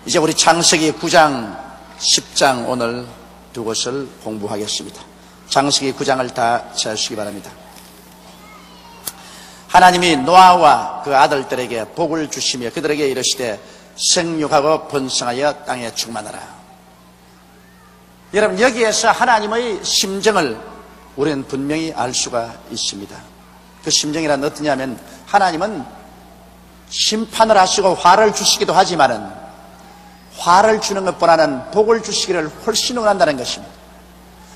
이제 우리 창세기 9장, 10장 오늘 두 것을 공부하겠습니다. 창세기 9장을 다 찾으시기 바랍니다. 하나님이 노아와 그 아들들에게 복을 주시며 그들에게 이르시되 생육하고 번성하여 땅에 충만하라. 여러분, 여기에서 하나님의 심정을 우리는 분명히 알 수가 있습니다. 그 심정이란 어떠냐면, 하나님은 심판을 하시고 화를 주시기도 하지만은 화를 주는 것보다는 복을 주시기를 훨씬 원한다는 것입니다.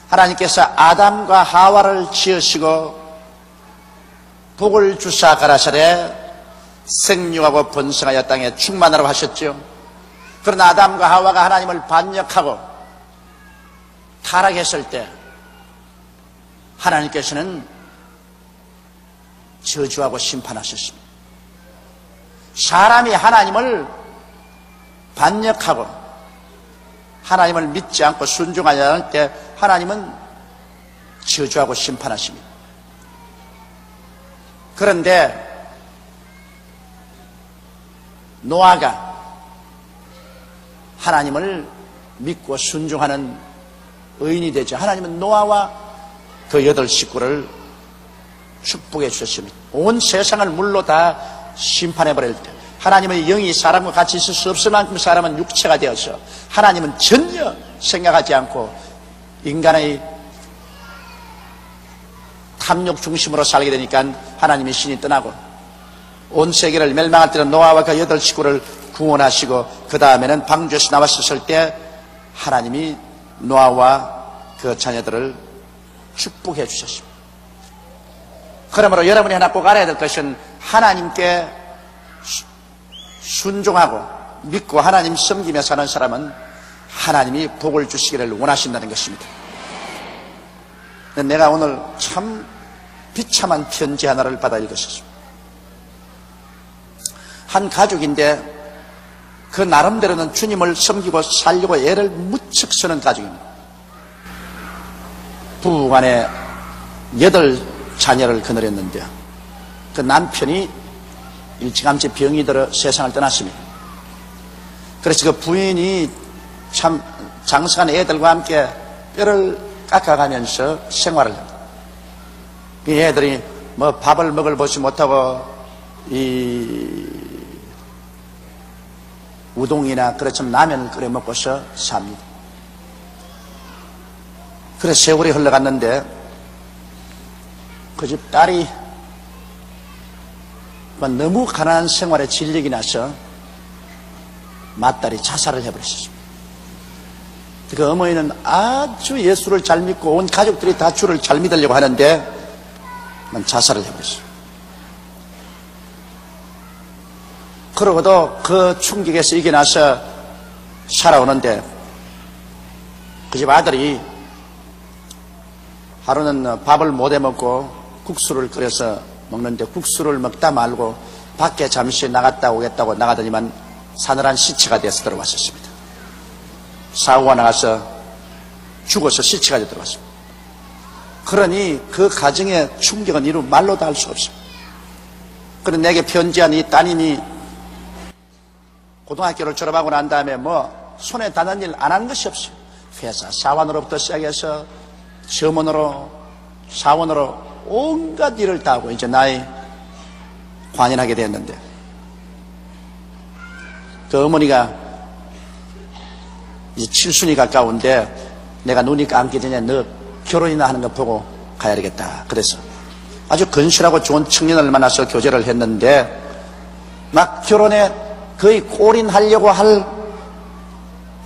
하나님께서 아담과 하와를 지으시고 복을 주사 가라사대 생육하고 번성하여 땅에 충만하라고 하셨죠. 그러나 아담과 하와가 하나님을 반역하고 타락했을 때 하나님께서는 저주하고 심판하셨습니다. 사람이 하나님을 반역하고 하나님을 믿지 않고 순종하지 않을 때 하나님은 저주하고 심판하십니다. 그런데 노아가 하나님을 믿고 순종하는 의인이 되죠. 하나님은 노아와 그 8 식구를 축복해 주셨습니다. 온 세상을 물로 다 심판해 버릴 때 하나님의 영이 사람과 같이 있을 수 없을 만큼 사람은 육체가 되어서 하나님은 전혀 생각하지 않고 인간의 탐욕 중심으로 살게 되니까 하나님의 신이 떠나고 온 세계를 멸망할 때는 노아와 그 8 식구를 구원하시고 그 다음에는 방주에서 나왔을 때 하나님이 노아와 그 자녀들을 축복해 주셨습니다. 그러므로 여러분이 하나 꼭 알아야 될 것은 하나님께 순종하고 믿고 하나님 섬기며 사는 사람은 하나님이 복을 주시기를 원하신다는 것입니다. 내가 오늘 참 비참한 편지 하나를 받아 읽었습니다. 한 가족인데 그 나름대로는 주님을 섬기고 살려고 애를 무척 쓰는 가족입니다. 부부간에 8 자녀를 거느렸는데 그 남편이 일찌감치 병이 들어 세상을 떠났습니다. 그래서 그 부인이 참 장성한 애들과 함께 뼈를 깎아가면서 생활을 합니다. 이 애들이 뭐 밥을 먹을 보지 못하고 이 우동이나 그렇지만 라면을 끓여 먹고서 삽니다. 그래서 세월이 흘러갔는데 그 집 딸이 너무 가난한 생활에 질력이 나서 맏딸이 자살을 해버렸습니다. 그 어머니는 아주 예수를 잘 믿고 온 가족들이 다 주를 잘 믿으려고 하는데 자살을 해버렸어요. 그러고도 그 충격에서 이겨나서 살아오는데 그 집 아들이 하루는 밥을 못 해먹고 국수를 끓여서 먹는데 국수를 먹다 말고 밖에 잠시 나갔다 오겠다고 나가더니만 사늘한 시체가 되어서 들어왔었습니다. 사고가 나가서 죽어서 시체가 되어 들어왔습니다. 그러니 그 가정의 충격은 이루 말로 다 할 수 없습니다. 그런데 내게 편지한 이 따님이 고등학교를 졸업하고 난 다음에 뭐 손에 닿는 일 안 한 것이 없어요. 회사 사원으로부터 시작해서 점원으로 사원으로 온갖 일을 다 하고 이제 나이 관연하게 됐는데 그 어머니가 이제 칠순이 가까운데 내가 눈이 감기 전에 너 결혼이나 하는 거 보고 가야 되겠다. 그래서 아주 건실하고 좋은 청년을 만나서 교제를 했는데 막 결혼에 거의 골인하려고 할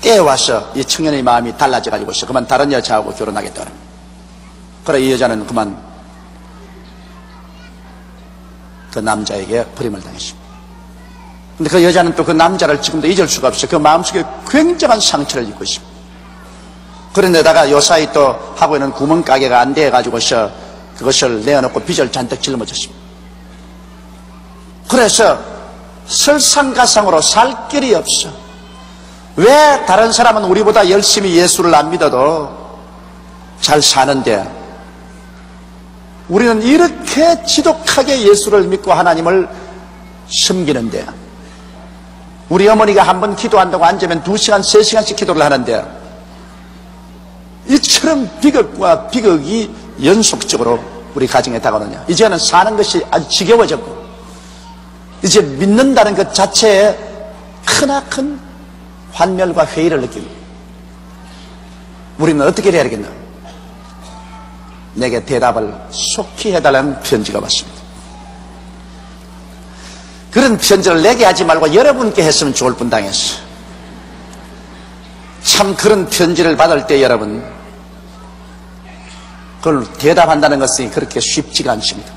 때에 와서 이 청년의 마음이 달라져 가지고 있어. 그만 다른 여자하고 결혼하겠다. 그래 이 여자는 그만 그 남자에게 버림을 당했습니다. 근데 그 여자는 또 그 남자를 지금도 잊을 수가 없어요. 그 마음속에 굉장한 상처를 입고 있습니다. 그런데다가 요사이 또 하고 있는 구멍가게가 안 돼가지고서 그것을 내어놓고 빚을 잔뜩 짊어졌습니다. 그래서 설상가상으로 살 길이 없어. 왜 다른 사람은 우리보다 열심히 예수를 안 믿어도 잘 사는데 우리는 이렇게 지독하게 예수를 믿고 하나님을 섬기는데, 우리 어머니가 한번 기도한다고 앉으면 2시간, 3시간씩 기도를 하는데, 이처럼 비극과 비극이 연속적으로 우리 가정에 다가오느냐. 이제는 사는 것이 아주 지겨워졌고, 이제 믿는다는 것 자체에 크나큰 환멸과 회의를 느끼고, 우리는 어떻게 해야 되겠나? 내게 대답을 속히 해달라는 편지가 왔습니다. 그런 편지를 내게 하지 말고 여러분께 했으면 좋을 뻔당했어. 참 그런 편지를 받을 때 여러분, 그걸 대답한다는 것이 그렇게 쉽지가 않습니다.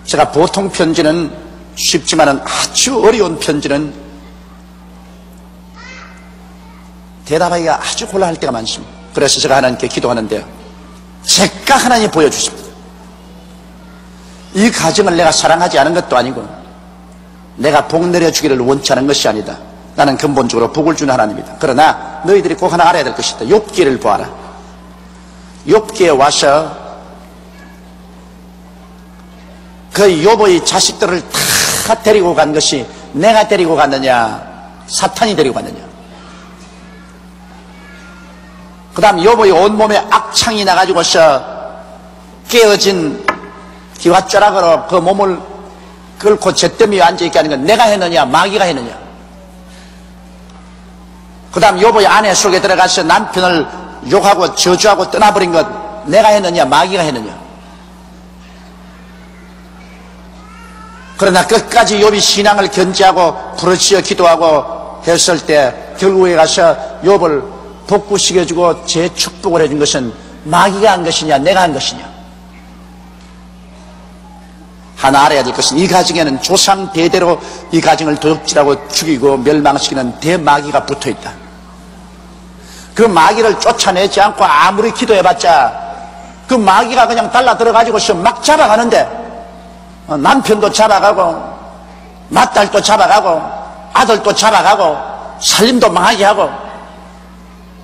제가 보통 편지는 쉽지만은 아주 어려운 편지는 대답하기가 아주 곤란할 때가 많습니다. 그래서 제가 하나님께 기도하는데, 제가 하나님 보여주십니다. 이 가정을 내가 사랑하지 않은 것도 아니고 내가 복 내려주기를 원치 않은 것이 아니다. 나는 근본적으로 복을 주는 하나님이다. 그러나 너희들이 꼭 하나 알아야 될 것이다. 욥기를 보아라. 욥기에 와서 그 욥의 자식들을 다 데리고 간 것이 내가 데리고 갔느냐, 사탄이 데리고 갔느냐. 그 다음 욥의 온몸에 악창이 나가지고서 깨어진 기와쪼락으로 그 몸을 긁고 잿더미 위에 앉아있게 하는 건 내가 했느냐, 마귀가 했느냐. 그 다음 욥의 아내 속에 들어가서 남편을 욕하고 저주하고 떠나버린 것 내가 했느냐, 마귀가 했느냐. 그러나 끝까지 욥이 신앙을 견지하고 부르짖어 기도하고 했을 때 결국에 가서 욥을 복구시켜주고 재축복을 해준 것은 마귀가 한 것이냐, 내가 한 것이냐. 하나 알아야 될 것은 이 가정에는 조상 대대로 이 가정을 도둑질하고 죽이고 멸망시키는 대마귀가 붙어있다. 그 마귀를 쫓아내지 않고 아무리 기도해봤자 그 마귀가 그냥 달라 들어가지고서 막 잡아가는데, 남편도 잡아가고 맏딸도 잡아가고 아들도 잡아가고 살림도 망하게 하고.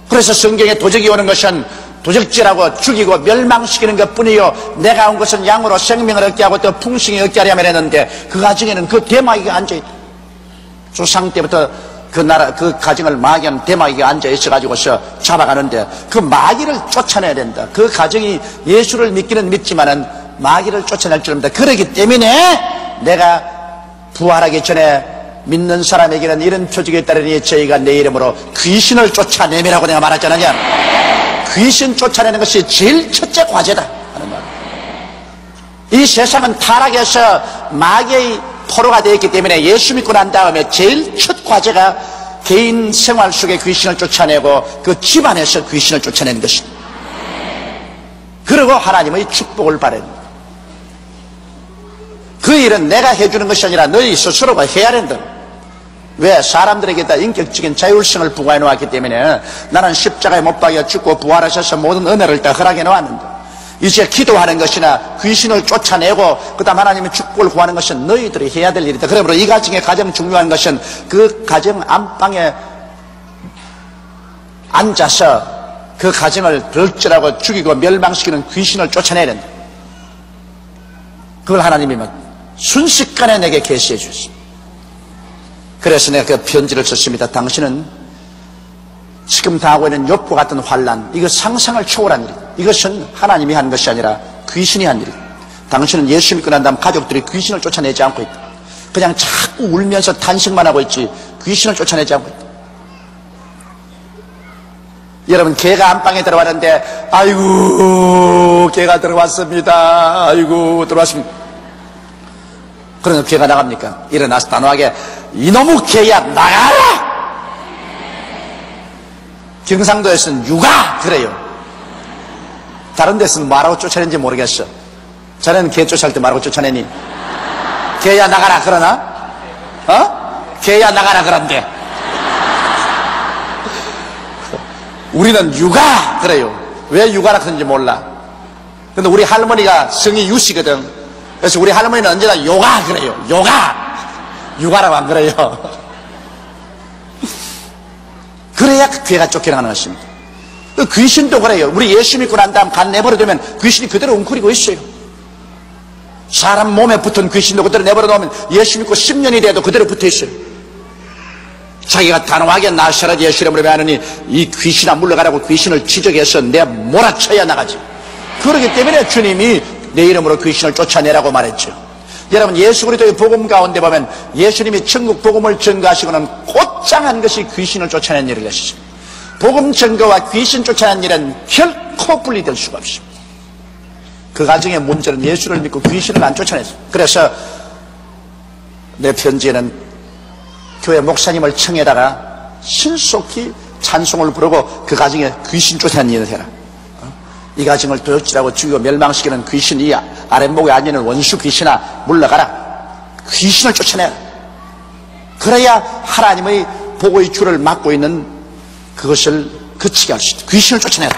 그래서 성경에 도적이 오는 것은 도적질하고 죽이고 멸망시키는 것뿐이요, 내가 온 것은 양으로 생명을 얻게 하고 또 풍성히 얻게 하려면 했는데, 그 가정에는 그 대마귀가 앉아있다. 조상 때부터 그 나라, 그 가정을 마귀한 대마귀가 앉아있어가지고서 잡아가는데 그 마귀를 쫓아내야 된다. 그 가정이 예수를 믿기는 믿지만은 마귀를 쫓아낼 줄 압니다. 그렇기 때문에 내가 부활하기 전에 믿는 사람에게는 이런 표적이 따르니 저희가 내 이름으로 귀신을 쫓아내미라고 내가 말하지 않았냐. 귀신 쫓아내는 것이 제일 첫째 과제다 하는 말. 이 세상은 타락해서 마귀의 포로가 되었기 때문에 예수 믿고 난 다음에 제일 첫 과제가 개인 생활 속에 귀신을 쫓아내고 그 집안에서 귀신을 쫓아내는 것입니다. 그리고 하나님의 축복을 바랍니다. 그 일은 내가 해주는 것이 아니라 너희 스스로가 해야 된다. 왜? 사람들에게 다 인격적인 자율성을 부과해 놓았기 때문에 나는 십자가에 못 박여 죽고 부활하셔서 모든 은혜를 다 허락해 놓았는데, 이제 기도하는 것이나 귀신을 쫓아내고 그 다음 하나님의 축복을 구하는 것은 너희들이 해야 될 일이다. 그러므로 이 가정의 가장 중요한 것은 그 가정 안방에 앉아서 그 가정을 덜질하고 죽이고 멸망시키는 귀신을 쫓아내야 된다. 그걸 하나님이 순식간에 내게 계시해 주셨습니다. 그래서 내가 그 편지를 썼습니다. 당신은 지금 당하고 있는 욥과 같은 환난, 이거 상상을 초월한 일이다. 이것은 하나님이 한 것이 아니라 귀신이 한 일이다. 당신은 예수 믿고 난 다음 가족들이 귀신을 쫓아내지 않고 있다. 그냥 자꾸 울면서 탄식만 하고 있지 귀신을 쫓아내지 않고 있다. 여러분, 개가 안방에 들어왔는데 아이고 개가 들어왔습니다. 아이고 들어왔습니다. 그러면 개가 나갑니까? 일어나서 단호하게 이놈의 개야 나가라! 경상도에서는 육아 그래요. 다른 데서는 뭐라고 쫓아내는지 모르겠어. 자네는 개 쫓아낼 때 뭐라고 쫓아내니? 개야 나가라 그러나? 개야 나가라 그런데 우리는 육아 그래요. 왜 육아라 그런지 몰라. 근데 우리 할머니가 성이 유씨거든. 그래서 우리 할머니는 언제나 요가 그래요. 육아라고 안 그래요. 그래야 그 괴가 쫓겨나가는 것입니다. 귀신도 그래요. 우리 예수 믿고 난 다음 간 내버려두면 귀신이 그대로 웅크리고 있어요. 사람 몸에 붙은 귀신도 그대로 내버려놓으면 예수 믿고 10년이 돼도 그대로 붙어있어요. 자기가 단호하게 나사렛 예수 이름으로 명하느니 이 귀신아 물러가라고 귀신을 지적해서 내 몰아쳐야 나가지. 그렇기 때문에 주님이 내 이름으로 귀신을 쫓아내라고 말했죠. 여러분, 예수 그리스도의 복음 가운데 보면 예수님이 천국 복음을 전가하시고는 곧장한 것이 귀신을 쫓아낸 일을 하시죠. 복음 전가와 귀신 쫓아낸 일은 결코 분리될 수가 없습니다. 그 가정의 문제는 예수를 믿고 귀신을 안 쫓아냈어요. 그래서 내 편지에는 교회 목사님을 청해다가 신속히 찬송을 부르고 그 가정에 귀신 쫓아낸 일을 해라. 이 가정을 도둑질하고 죽이고 멸망시키는 귀신, 이 아랫목에 앉아있는 원수 귀신아 물러가라. 귀신을 쫓아내라. 그래야 하나님의 복의 줄을 막고 있는 그것을 그치게 할 수 있다. 귀신을 쫓아내라.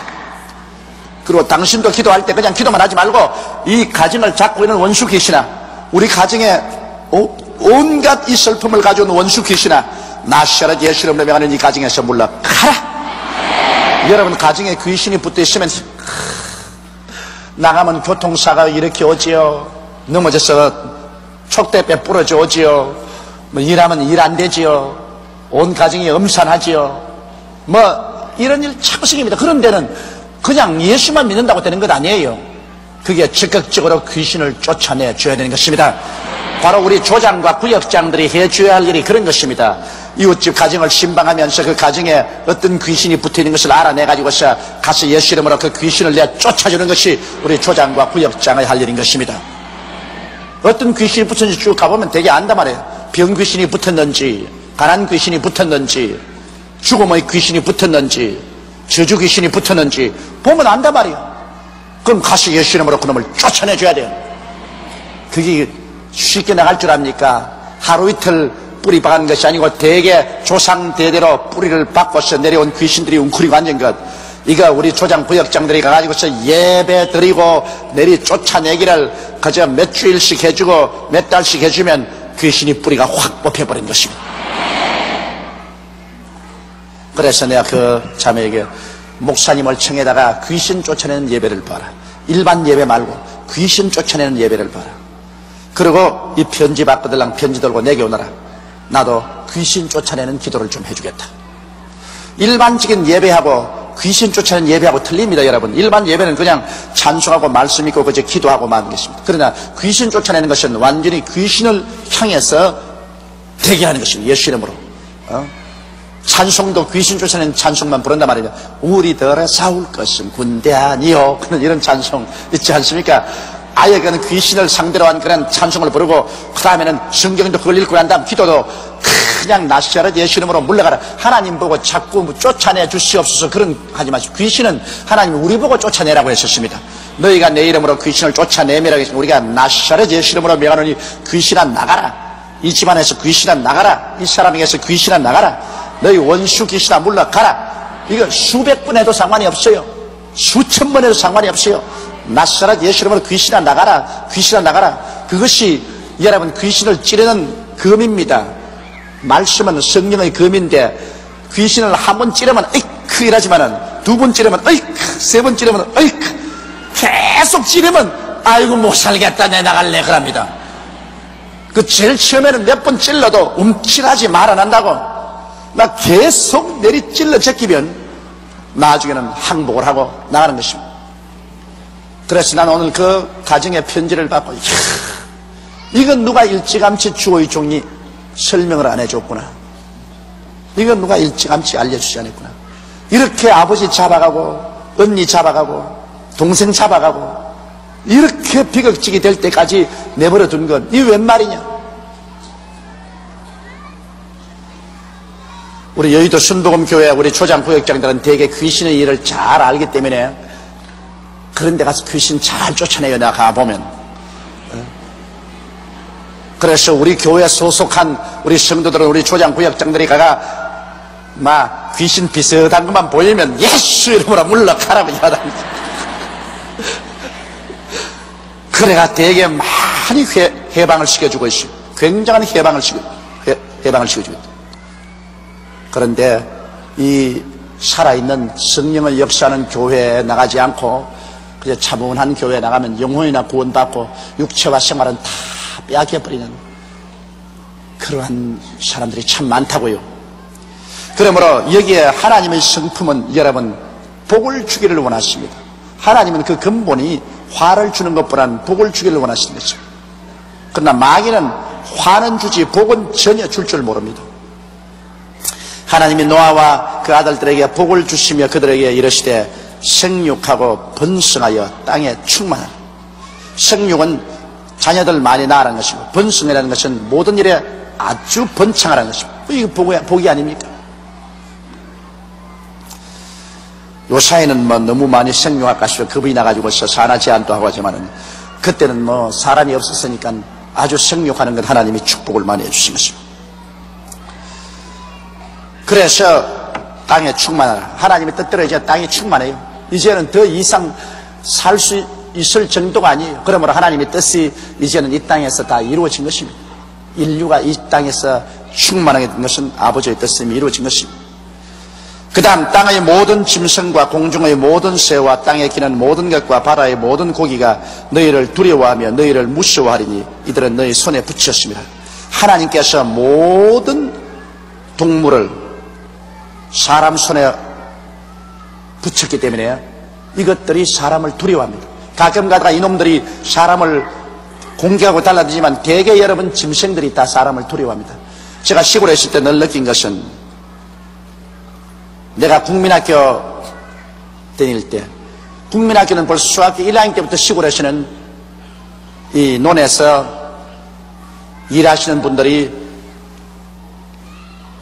그리고 당신도 기도할 때 그냥 기도만 하지 말고 이 가정을 잡고 있는 원수 귀신아, 우리 가정에 온갖 이 슬픔을 가져온 원수 귀신아, 나사렛 예수 이름으로 명하는 이 가정에서 물러가라. 여러분, 가정에 귀신이 붙어있으면 나가면 교통사고가 이렇게 오지요. 넘어져서 촉대뼈 부러져 오지요. 뭐 일하면 일 안 되지요. 온 가정이 엄산하지요. 뭐 이런 일 참 생깁니다. 그런 데는 그냥 예수만 믿는다고 되는 것 아니에요. 그게 적극적으로 귀신을 쫓아내 줘야 되는 것입니다. 바로 우리 조장과 구역장들이 해줘야 할 일이 그런 것입니다. 이웃집 가정을 신방하면서 그 가정에 어떤 귀신이 붙어있는 것을 알아내가지고서 가서 예수 이름으로 그 귀신을 내 쫓아주는 것이 우리 조장과 구역장의 할 일인 것입니다. 어떤 귀신이 붙었는지 쭉 가보면 되게 안단 말이에요. 병 귀신이 붙었는지, 가난 귀신이 붙었는지, 죽음의 귀신이 붙었는지, 저주 귀신이 붙었는지 보면 안단 말이에요. 그럼 가서 예수 이름으로 그놈을 쫓아내줘야 돼요. 그게 쉽게 나갈 줄 압니까? 하루 이틀 뿌리 박은 것이 아니고 대개 조상 대대로 뿌리를 박고서 내려온 귀신들이 웅크리고 앉은 것, 이거 우리 조장 부역장들이 가가지고서 예배 드리고 내리 쫓아내기를 그저 몇 주일씩 해주고 몇 달씩 해주면 귀신이 뿌리가 확 뽑혀버린 것입니다. 그래서 내가 그 자매에게 목사님을 청해다가 귀신 쫓아내는 예배를 봐라. 일반 예배 말고 귀신 쫓아내는 예배를 봐라. 그리고 이 편지 받고들랑 편지 들고 내게 오너라. 나도 귀신 쫓아내는 기도를 좀 해주겠다. 일반적인 예배하고 귀신 쫓아내는 예배하고 틀립니다, 여러분. 일반 예배는 그냥 찬송하고 말씀 있고 그저 기도하고 마는 것입니다. 그러나 귀신 쫓아내는 것은 완전히 귀신을 향해서 대기하는 것입니다. 예수 이름으로. 찬송도 귀신 쫓아내는 찬송만 부른단 말이죠. 우리들의 싸울 것은 군대 아니요. 그런 이런 찬송 있지 않습니까? 아예 그는 귀신을 상대로 한 그런 찬송을 부르고 그 다음에는 성경도 그걸 읽고 난 다음 기도도 그냥 나사렛 예수 이름으로 물러가라. 하나님 보고 자꾸 쫓아내 주시옵소서 그런 하지 마시고, 귀신은 하나님 우리 보고 쫓아내라고 했었습니다. 너희가 내 이름으로 귀신을 쫓아내미라고 했으면 우리가 나사렛 예수 이름으로 명하노니 귀신아 나가라. 이 집안에서 귀신아 나가라. 이 사람에게서 귀신아 나가라. 너희 원수 귀신아 물러가라. 이거 수백 번 해도 상관이 없어요. 수천 번 해도 상관이 없어요. 나사렛 예수 이름으로 귀신아 나가라. 귀신아 나가라. 그것이 여러분 귀신을 찌르는 검입니다. 말씀은 성령의 검인데 귀신을 한 번 찌르면 어이크 이러지만은 두 번 찌르면 어이크, 세 번 찌르면 어이크, 계속 찌르면 아이고 못 살겠다 내 나갈래 그럽니다. 그 제일 처음에는 몇 번 찔러도 움찔하지 말아난다고 막 계속 내리 찔러 제끼면 나중에는 항복을 하고 나가는 것입니다. 그래서 나는 오늘 그 가정의 편지를 받고 이건 누가 일찌감치 주의 종이 설명을 안 해줬구나. 이건 누가 일찌감치 알려주지 않았구나. 이렇게 아버지 잡아가고 언니 잡아가고 동생 잡아가고 이렇게 비극적이 될 때까지 내버려 둔 건 이게 웬 말이냐. 우리 여의도 순복음교회 우리 조장구역장들은 대개 귀신의 일을 잘 알기 때문에 그런 데 가서 귀신 잘 쫓아내요. 내가 가보면. 그래서 우리 교회에 소속한 우리 성도들은 우리 조장구역장들이 가가 막 귀신 비슷한 것만 보이면 예수 이름으로 물러가라고 이야기합니다. 그래가 대개 많이 해방을 시켜주고 있어요. 굉장한 해방을 시켜주고 있다. 그런데 이 살아있는 성령의 역사하는 교회에 나가지 않고 그저 차분한 교회에 나가면 영혼이나 구원받고 육체와 생활은 다 빼앗겨버리는 그러한 사람들이 참 많다고요. 그러므로 여기에 하나님의 성품은 여러분 복을 주기를 원하십니다. 하나님은 그 근본이 화를 주는 것보다는 복을 주기를 원하시는 거죠. 그러나 마귀는 화는 주지 복은 전혀 줄 줄 모릅니다. 하나님이 노아와 그 아들들에게 복을 주시며 그들에게 이르시되 생육하고 번성하여 땅에 충만하라. 생육은 자녀들 많이 낳으라는 것이고 번성이라는 것은 모든 일에 아주 번창하라는 것입니다. 이거 복이 아닙니까? 요사이는 너무 많이 생육학가시고 겁이 나가지고서 산하 제한도 하고 하지만은 그때는 사람이 없었으니까 아주 생육하는 건 하나님이 축복을 많이 해주신 것입니다. 그래서 땅에 충만하라. 하나님의 뜻대로 이제 땅이 충만해요. 이제는 더 이상 살 수 있을 정도가 아니에요. 그러므로 하나님의 뜻이 이제는 이 땅에서 다 이루어진 것입니다. 인류가 이 땅에서 충만하게 된 것은 아버지의 뜻이 이루어진 것입니다. 그 다음 땅의 모든 짐승과 공중의 모든 새와 땅에 기는 모든 것과 바다의 모든 고기가 너희를 두려워하며 너희를 무서워하리니 이들은 너희 손에 붙였습니다. 하나님께서 모든 동물을 사람 손에 붙였기 때문에 이것들이 사람을 두려워합니다. 가끔 가다가 이놈들이 사람을 공격하고 달라들지만 대개 여러분 짐승들이 다 사람을 두려워합니다. 제가 시골에 있을 때 늘 느낀 것은 내가 국민학교 다닐 때 국민학교는 벌써 중학교 1학년 때부터 시골에서는 이 논에서 일하시는 분들이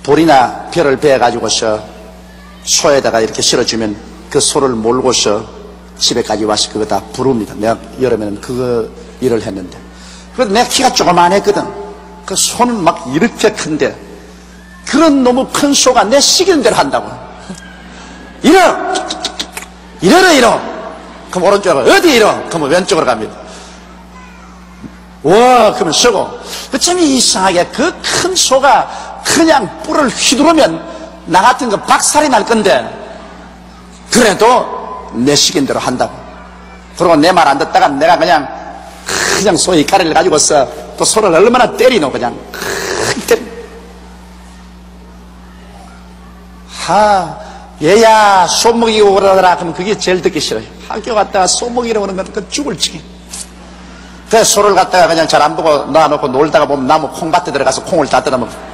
볼이나 벼를 베어가지고서 소에다가 이렇게 실어주면 그 소를 몰고서 집에까지 와서 그거 다 부릅니다. 내가 여름에는 그거 일을 했는데 그래도 내가 키가 조그만했거든. 그 소는 막 이렇게 큰데 그런 너무 큰 소가 내 시키는 대로 한다고. 이러 그럼 오른쪽으로 어디 이러 그러면 왼쪽으로 갑니다. 와 그러면 서고 참 이상하게 그 큰 소가 그냥 뿔을 휘두르면 나 같은 거 박살이 날 건데 그래도 내 시킨 대로 한다고. 그리고 내 말 안 듣다가 내가 그냥 소의 가리를 가지고서 또 소를 얼마나 때리노 그냥 때리. 얘야 소 먹이고 그러더라. 그러면 그게 제일 듣기 싫어요. 학교 갔다가 소 먹이러 오는 건 그 죽을 지기. 그래서 소를 갖다가 그냥 잘 안 보고 놔놓고 놀다가 보면 나무 콩밭에 들어가서 콩을 다 뜯어먹고.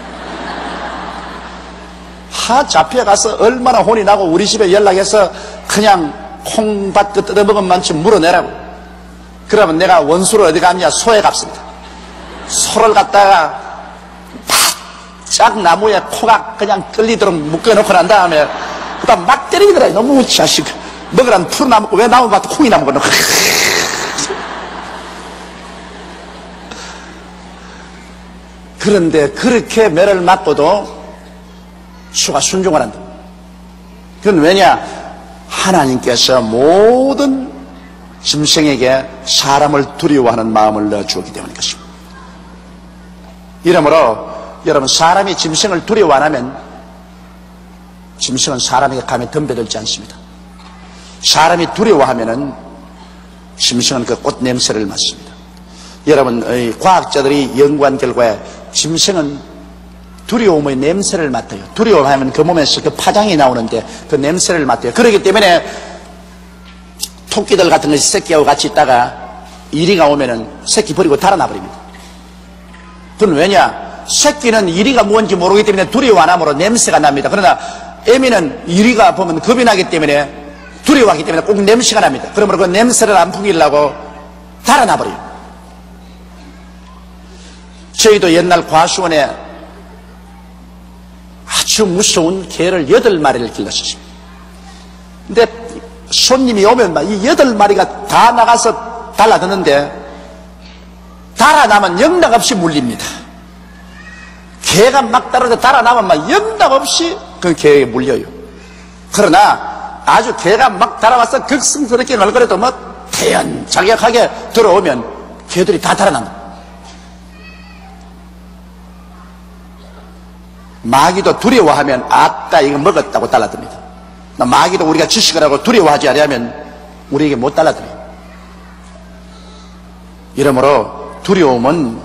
잡혀가서 얼마나 혼이 나고 우리 집에 연락해서 그냥 콩밭 뜯어먹은 만큼 물어내라고. 그러면 내가 원수를 어디 갔냐? 소에 갔습니다. 소를 갖다가 바짝 나무에 코가 그냥 끌리도록 묶어놓고 난 다음에 그 다음 막 때리더라. 너무 자식 먹으라면 풀 나먹고 왜 나무밭에 콩이 나먹어. 그런데 그렇게 매를 맞고도 수가 순종을 한다. 그건 왜냐? 하나님께서 모든 짐승에게 사람을 두려워하는 마음을 넣어주었기 때문인 것입니다. 이러므로 여러분 사람이 짐승을 두려워 안 하면 짐승은 사람에게 감히 덤벼들지 않습니다. 사람이 두려워하면은 짐승은 그 꽃 냄새를 맡습니다. 여러분 과학자들이 연구한 결과에 짐승은 두려움의 냄새를 맡아요. 두려워하면 그 몸에서 그 파장이 나오는데 그 냄새를 맡아요. 그렇기 때문에 토끼들 같은 것이 새끼하고 같이 있다가 이리가 오면은 새끼 버리고 달아나 버립니다. 그건 왜냐? 새끼는 이리가 뭔지 모르기 때문에 두려워 안 하므로 냄새가 납니다. 그러나 애미는 이리가 보면 겁이 나기 때문에 두려워하기 때문에 꼭 냄새가 납니다. 그러므로 그 냄새를 안 풍기려고 달아나 버려요. 저희도 옛날 과수원에 아주 무서운 개를 8마리를 길렀었습니다. 근데 손님이 오면 막 이 8마리가 다 나가서 달라드는데 달아나면 영락없이 물립니다. 개가 막 따라서 달아나면 막 영락없이 그 개에 물려요. 그러나 아주 개가 막 달아와서 극성스럽게 얼거려도 막 태연자격하게 들어오면 개들이 다 달아납니다. 마귀도 두려워하면 아따 이거 먹었다고 달라듭니다. 마귀도 우리가 지식을 하고 두려워하지 않으면 우리에게 못 달라들어요. 이러므로 두려움은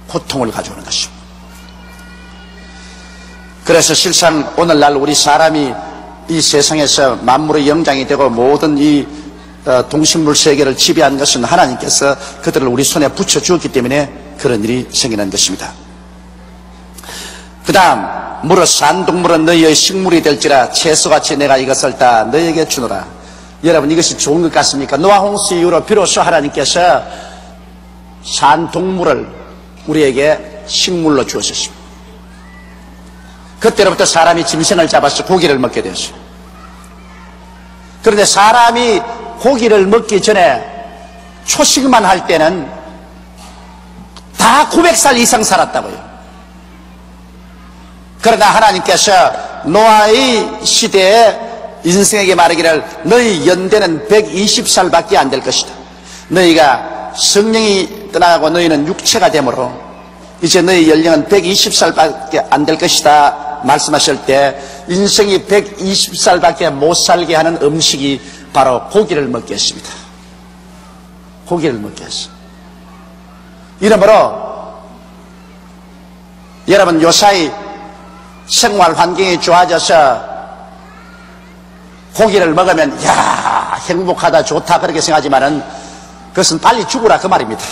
고통을 가져오는 것입니다. 그래서 실상 오늘날 우리 사람이 이 세상에서 만물의 영장이 되고 모든 이 동식물 세계를 지배한 것은 하나님께서 그들을 우리 손에 붙여주었기 때문에 그런 일이 생기는 것입니다. 그 다음, 무릇 산동물은 너희의 식물이 될지라 채소같이 내가 이것을 다 너희에게 주노라. 여러분, 이것이 좋은 것 같습니까? 노아 홍수 이후로 비로소 하나님께서 산동물을 우리에게 식물로 주었습니다. 그때로부터 사람이 짐승을 잡아서 고기를 먹게 되었어요. 그런데 사람이 고기를 먹기 전에 초식만 할 때는 다 900살 이상 살았다고요. 그러나 하나님께서 노아의 시대에 인생에게 말하기를 너희 연대는 120살밖에 안 될 것이다. 너희가 성령이 떠나가고 너희는 육체가 되므로 이제 너희 연령은 120살밖에 안 될 것이다 말씀하실 때 인생이 120살밖에 못 살게 하는 음식이 바로 고기를 먹게 했습니다. 고기를 먹게 했어. 이러므로 여러분 요사이 생활 환경이 좋아져서 고기를 먹으면 야 행복하다 좋다 그렇게 생각하지만은 그것은 빨리 죽으라 그 말입니다.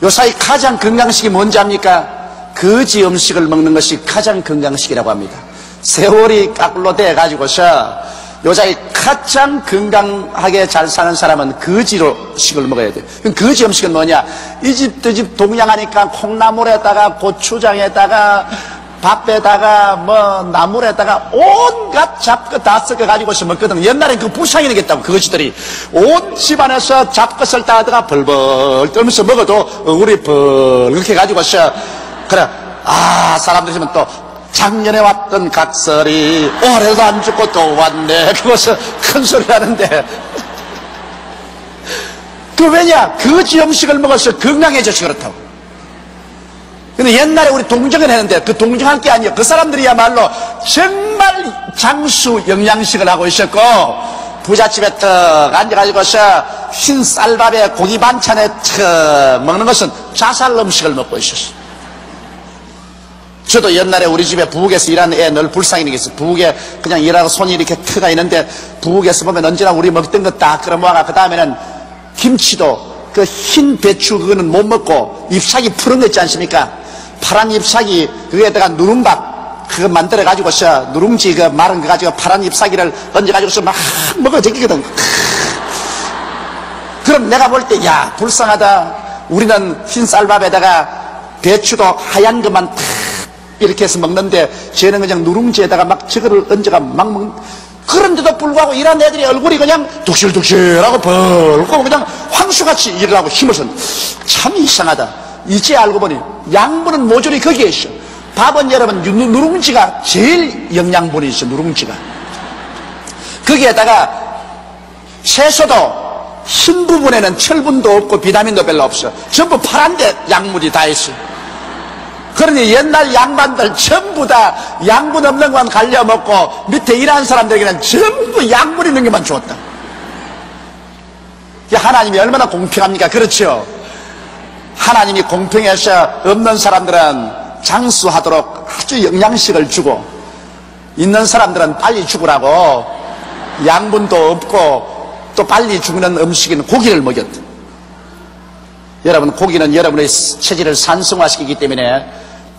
요사이 가장 건강식이 뭔지 압니까? 거지 음식을 먹는 것이 가장 건강식이라고 합니다. 세월이 까꿀로 돼가지고서 요사이 가장 건강하게 잘 사는 사람은 거지로식을 먹어야 돼요. 그럼 거지 음식은 뭐냐? 이 집 저 집 동양하니까 콩나물에다가 고추장에다가 밥에다가 뭐 나물에다가 온갖 잡것 다 섞어가지고서 먹거든. 옛날엔 그 불쌍히 되겠다고 그것들이 온 집안에서 잡것을 따다가 벌벌 떨면서 먹어도 얼굴이 벌겋게 가지고서 그래 사람들이 있으면 또 작년에 왔던 각설이 올해도 안 죽고 또 왔네 그것을 큰 소리 하는데 그 왜냐? 거지 음식을 먹어서 건강해져서 그렇다고. 근데 옛날에 우리 동정을 했는데 그 동정할 게 아니에요. 그 사람들이야말로 정말 장수 영양식을 하고 있었고 부잣집에 턱 앉아가지고서 흰 쌀밥에 고기 반찬에 턱 먹는 것은 자살 음식을 먹고 있었어요. 저도 옛날에 우리 집에 부엌에서 일하는 애 늘 불쌍히 느꼈어요. 부엌에 그냥 일하고 손이 이렇게 트가 있는데 부엌에서 보면 언제나 우리 먹던 거 딱 끌어모아가 그 다음에는 김치도 그 흰 배추 그거는 못 먹고 잎사귀 푸른 거 있지 않습니까? 파란 잎사귀 그거에다가 누룽밥 그거 만들어 가지고서 누룽지 그 마른 거 가지고 파란 잎사귀를 얹어 가지고서 막 먹어 제끼거든. 그럼 내가 볼 때 야 불쌍하다. 우리는 흰 쌀밥에다가 배추도 하얀 것만 탁 이렇게 해서 먹는데 쟤는 그냥 누룽지에다가 막 저거를 얹어가 막 먹는. 그런데도 불구하고 이런 애들이 얼굴이 그냥 둑실둑실하고 벌고 그냥 황수같이 일을 하고 힘을 쓴. 참 이상하다. 이제 알고 보니 양분은 모조리 거기에 있어. 밥은 여러분 누룽지가 제일 영양분이 있어. 누룽지가 거기에다가 채소도 흰 부분에는 철분도 없고 비타민도 별로 없어. 전부 파란데 약물이 다 있어. 그러니 옛날 양반들 전부 다 양분 없는 것만 갈려 먹고 밑에 일하는 사람들에게는 전부 양분 있는 것만 줬다. 하나님이 얼마나 공평합니까? 그렇죠? 하나님이 공평해서 없는 사람들은 장수하도록 아주 영양식을 주고 있는 사람들은 빨리 죽으라고 양분도 없고 또 빨리 죽는 음식인 고기를 먹였다. 여러분 고기는 여러분의 체질을 산성화시키기 때문에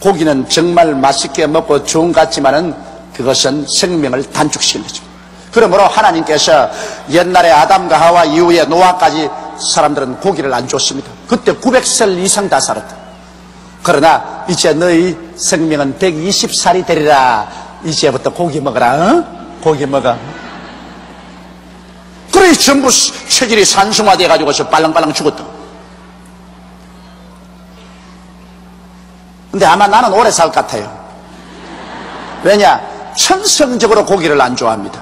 고기는 정말 맛있게 먹고 좋은 것 같지만은 그것은 생명을 단축시키는 거죠. 그러므로 하나님께서 옛날에 아담과 하와 이후에 노아까지 사람들은 고기를 안 줬습니다. 그때 900살 이상 다 살았다. 그러나 이제 너희 생명은 120살이 되리라. 이제부터 고기 먹어라. 고기 먹어. 그래 전부 체질이 산성화돼 가지고서 빨랑빨랑 죽었다. 근데 아마 나는 오래 살 것 같아요. 왜냐? 천성적으로 고기를 안 좋아합니다.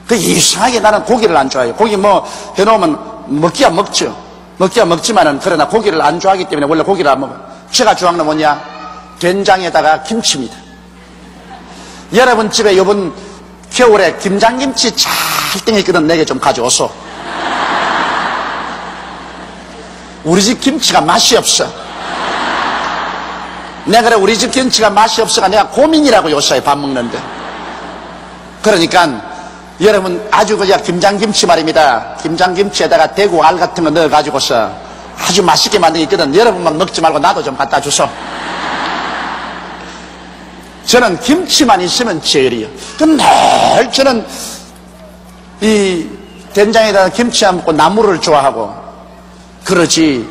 그 이상하게 나는 고기를 안 좋아해요. 고기 뭐 해놓으면 먹기야 먹죠. 먹기야 먹지만은 그러나 고기를 안 좋아하기 때문에 원래 고기를 안 먹어요. 제가 좋아하는 건 뭐냐? 된장에다가 김치입니다. 여러분 집에 이번 겨울에 김장김치 잘 땡겼거든. 내게 좀 가져오소. 우리 집 김치가 맛이 없어. 내가 그래 우리 집 김치가 맛이 없어가 내가 고민이라고 요새 밥 먹는데. 그러니까 여러분 아주 그냥 김장김치 말입니다. 김장김치에다가 대구 알 같은 거 넣어가지고서 아주 맛있게 만든 게 있거든. 여러분만 먹지 말고 나도 좀 갖다 주소. 저는 김치만 있으면 제일이요. 그럼 늘 저는 이 된장에다가 김치 안 먹고 나물을 좋아하고 그러지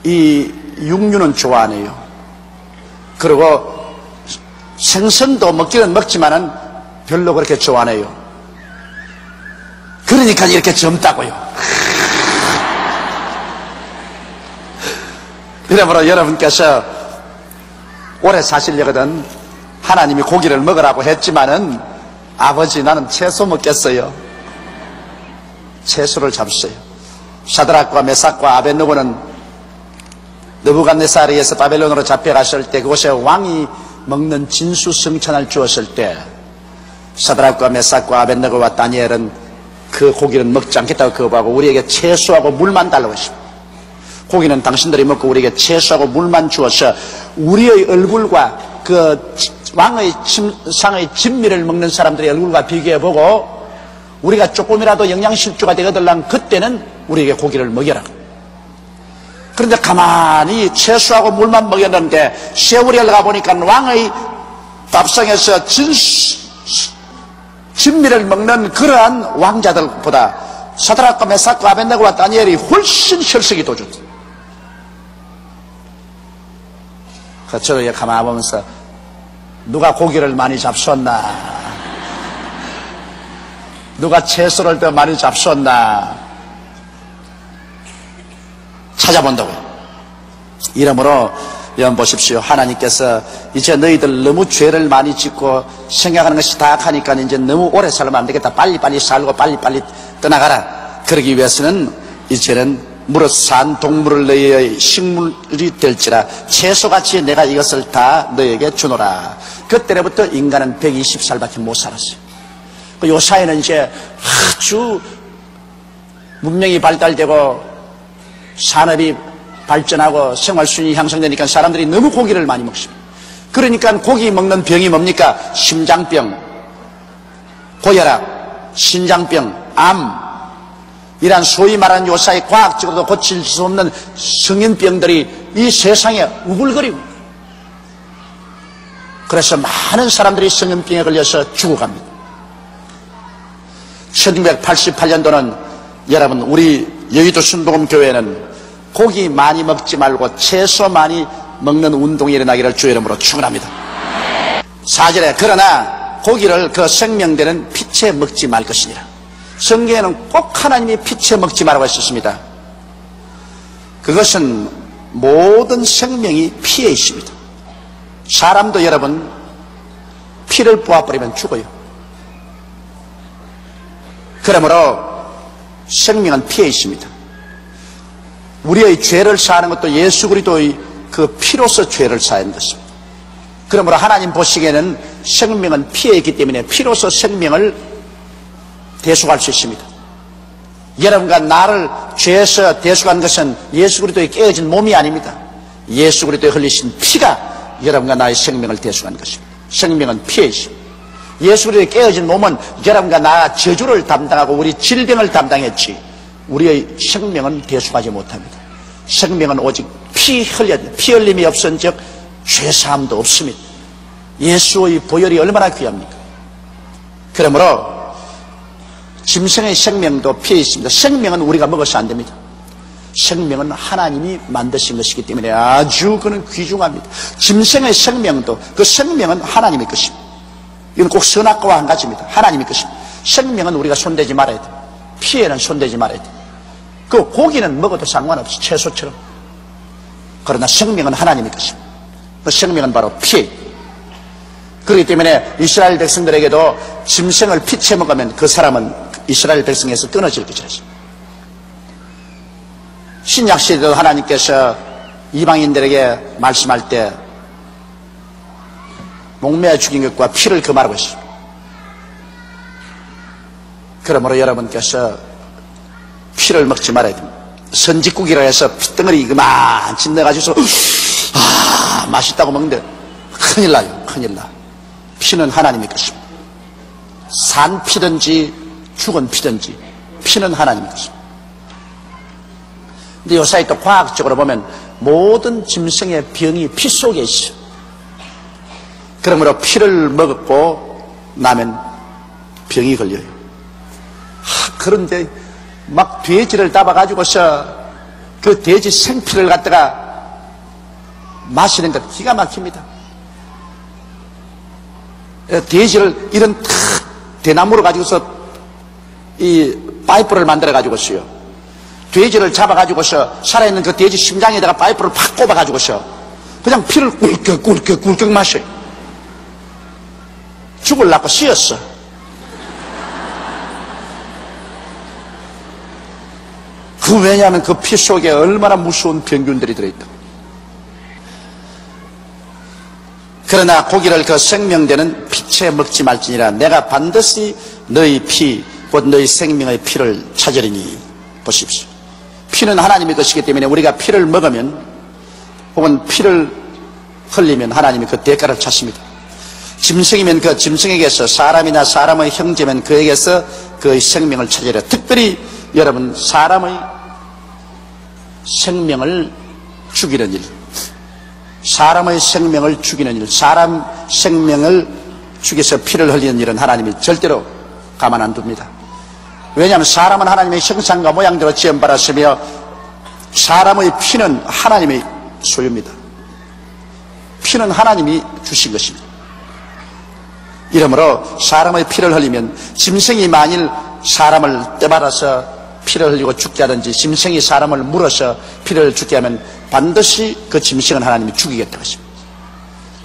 이 육류는 좋아 안 해요. 그리고 생선도 먹기는 먹지만은 별로 그렇게 좋아 안 해요. 그러니까 이렇게 젊다고요. 이러므로 여러분께서 오래 사시려거든 하나님이 고기를 먹으라고 했지만은 아버지 나는 채소 먹겠어요. 채소를 잡으세요. 사드락과 메삭과 아벳느고는 느부갓네살에 의해서 바벨론으로 잡혀갔을 때 그곳에 왕이 먹는 진수성찬을 주었을 때 사드락과 메삭과 아벳느고와 다니엘은 그 고기는 먹지 않겠다고 거부하고 우리에게 채소하고 물만 달라고 했습니다. 고기는 당신들이 먹고 우리에게 채소하고 물만 주어서 우리의 얼굴과 그 왕의 상의 진미를 먹는 사람들의 얼굴과 비교해보고 우리가 조금이라도 영양실조가 되거들랑 그때는 우리에게 고기를 먹여라. 그런데 가만히 채소하고 물만 먹였는데 세월이 흘러가 보니까 왕의 밥상에서 진미를 먹는 그러한 왕자들보다 사드락과 메삭과 아벳느고와 다니엘이 훨씬 혈색이 더 좋다. 저를 가만히 보면서 누가 고기를 많이 잡수었나, 누가 채소를 더 많이 잡수었나 찾아본다고요. 이러므로 여러분 보십시오. 하나님께서 이제 너희들 너무 죄를 많이 짓고 생각하는 것이 다악하니까 이제 너무 오래 살면 안 되겠다. 빨리빨리 살고 빨리빨리 떠나가라. 그러기 위해서는 이제는 무릇 산 동물을 너희의 식물이 될지라 채소같이 내가 이것을 다 너희에게 주노라. 그때부터 인간은 120살밖에 못 살았어요. 요 사이는 이제 아주 문명이 발달되고 산업이 발전하고 생활수준이 향상되니까 사람들이 너무 고기를 많이 먹습니다. 그러니까 고기 먹는 병이 뭡니까? 심장병, 고혈압, 신장병, 암 이란 소위 말하는 요사이 과학적으로도 고칠 수 없는 성인병들이 이 세상에 우글거리고 그래서 많은 사람들이 성인병에 걸려서 죽어갑니다. 1988년도는 여러분 우리 여의도 순복음교회는 고기 많이 먹지 말고 채소 많이 먹는 운동이 일어나기를 주의 이름으로 축원합니다. 4절에 그러나 고기를 그 생명되는 피채 먹지 말 것이니라. 성경에는 꼭 하나님이 피채 먹지 말라고 하셨습니다. 그것은 모든 생명이 피에 있습니다. 사람도 여러분 피를 뽑아버리면 죽어요. 그러므로 생명은 피에 있습니다. 우리의 죄를 사하는 것도 예수 그리스도의 그 피로서 죄를 사하는 것입니다. 그러므로 하나님 보시기에는 생명은 피에 있기 때문에 피로서 생명을 대속할 수 있습니다. 여러분과 나를 죄에서 대속한 것은 예수 그리스도의 깨어진 몸이 아닙니다. 예수 그리스도의 흘리신 피가 여러분과 나의 생명을 대속한 것입니다. 생명은 피에 있습니다. 예수 그리스도의 깨어진 몸은 여러분과 나 저주를 담당하고 우리 질병을 담당했지 우리의 생명은 대속하지 못합니다. 생명은 오직 피 흘림이 없은즉 죄사함도 없습니다. 예수의 보혈이 얼마나 귀합니까? 그러므로 짐승의 생명도 피에 있습니다. 생명은 우리가 먹어서 안 됩니다. 생명은 하나님이 만드신 것이기 때문에 아주 그는 귀중합니다. 짐승의 생명도 그 생명은 하나님의 것입니다. 이건 꼭 선악과와 한 가지입니다. 하나님의 것입니다. 생명은 우리가 손대지 말아야 돼요. 피에는 손대지 말아야 돼요. 그 고기는 먹어도 상관없어. 채소처럼. 그러나 생명은 하나님의 것입니다. 그 생명은 바로 피. 그렇기 때문에 이스라엘 백성들에게도 짐승을 피채 먹으면 그 사람은 이스라엘 백성에서 끊어질 것이라. 신약 시대도 하나님께서 이방인들에게 말씀할 때 목매어 죽인 것과 피를 금하라고 했습니다. 그러므로 여러분께서 피를 먹지 말아야 됩니다. 선지국이라 해서 피덩어리 그만치 넣어가지고서 맛있다고 먹는데 큰일 나요. 큰일 나. 피는 하나님의 것입니다. 산 피든지 죽은 피든지 피는 하나님의 것입니다. 근데 요사이 또 과학적으로 보면 모든 짐승의 병이 피 속에 있어요. 그러므로 피를 먹고 나면 병이 걸려요. 그런데 막 돼지를 잡아가지고서 그 돼지 생피를 갖다가 마시는 것 기가 막힙니다. 돼지를 이런 대나무로 가지고서 이 파이프를 만들어 가지고서요. 돼지를 잡아가지고서 살아있는 그 돼지 심장에다가 파이프를 팍 꼽아가지고서 그냥 피를 꿀꺽 마셔요. 죽을라고 씌었어. 왜냐하면 그 피 속에 얼마나 무서운 병균들이 들어있다. 그러나 고기를 그 생명되는 피채 먹지 말지니라. 내가 반드시 너희 피 곧 너희 생명의 피를 찾으리니. 보십시오. 피는 하나님의 것이기 때문에 우리가 피를 먹으면 혹은 피를 흘리면 하나님이 그 대가를 찾습니다. 짐승이면 그 짐승에게서, 사람이나 사람의 형제면 그에게서 그의 생명을 찾으리라. 특별히 여러분, 사람의 생명을 죽이는 일, 사람의 생명을 죽이는 일, 사람 생명을 죽여서 피를 흘리는 일은 하나님이 절대로 가만 안 둡니다. 왜냐하면 사람은 하나님의 형상과 모양대로 지음받았으며 사람의 피는 하나님의 소유입니다. 피는 하나님이 주신 것입니다. 이러므로 사람의 피를 흘리면, 짐승이 만일 사람을 떼받아서 피를 흘리고 죽게 하든지 짐승이 사람을 물어서 피를 죽게 하면 반드시 그 짐승은 하나님이 죽이겠다고 했습니다.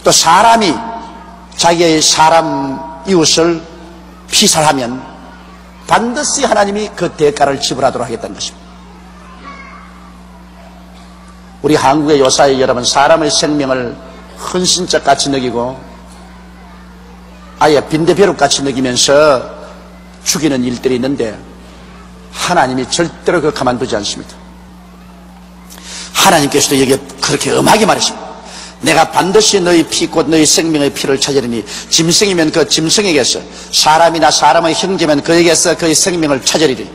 또 사람이 자기의 사람 이웃을 피살하면 반드시 하나님이 그 대가를 지불하도록 하겠다는 것입니다. 우리 한국의 요사이 여러분, 사람의 생명을 헌신적 같이 느끼고 아예 빈대벼룩같이 느끼면서 죽이는 일들이 있는데 하나님이 절대로 그 가만두지 않습니다. 하나님께서도 여기에 그렇게 엄하게 말했습니다. 내가 반드시 너희 피 곧 너희 생명의 피를 찾으리니. 짐승이면 그 짐승에게서, 사람이나 사람의 형제면 그에게서 그의 생명을 찾으리니.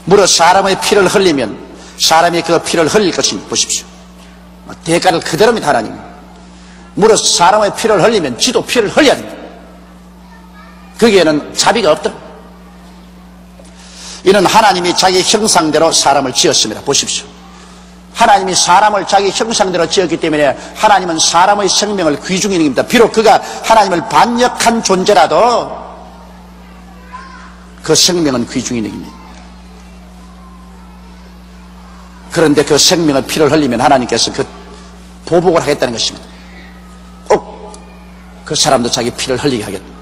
무릇 사람의 피를 흘리면 사람이 그 피를 흘릴 것입니다. 보십시오. 대가를 그대로입니다. 하나님. 무릇 사람의 피를 흘리면 지도 피를 흘려야 됩니다. 거기에는 자비가 없다. 이는 하나님이 자기 형상대로 사람을 지었습니다. 보십시오. 하나님이 사람을 자기 형상대로 지었기 때문에 하나님은 사람의 생명을 귀중히 여깁니다. 비록 그가 하나님을 반역한 존재라도 그 생명은 귀중히 여깁니다. 그런데 그 생명의 피를 흘리면 하나님께서 그 보복을 하겠다는 것입니다. 꼭 그 사람도 자기 피를 흘리게 하겠다.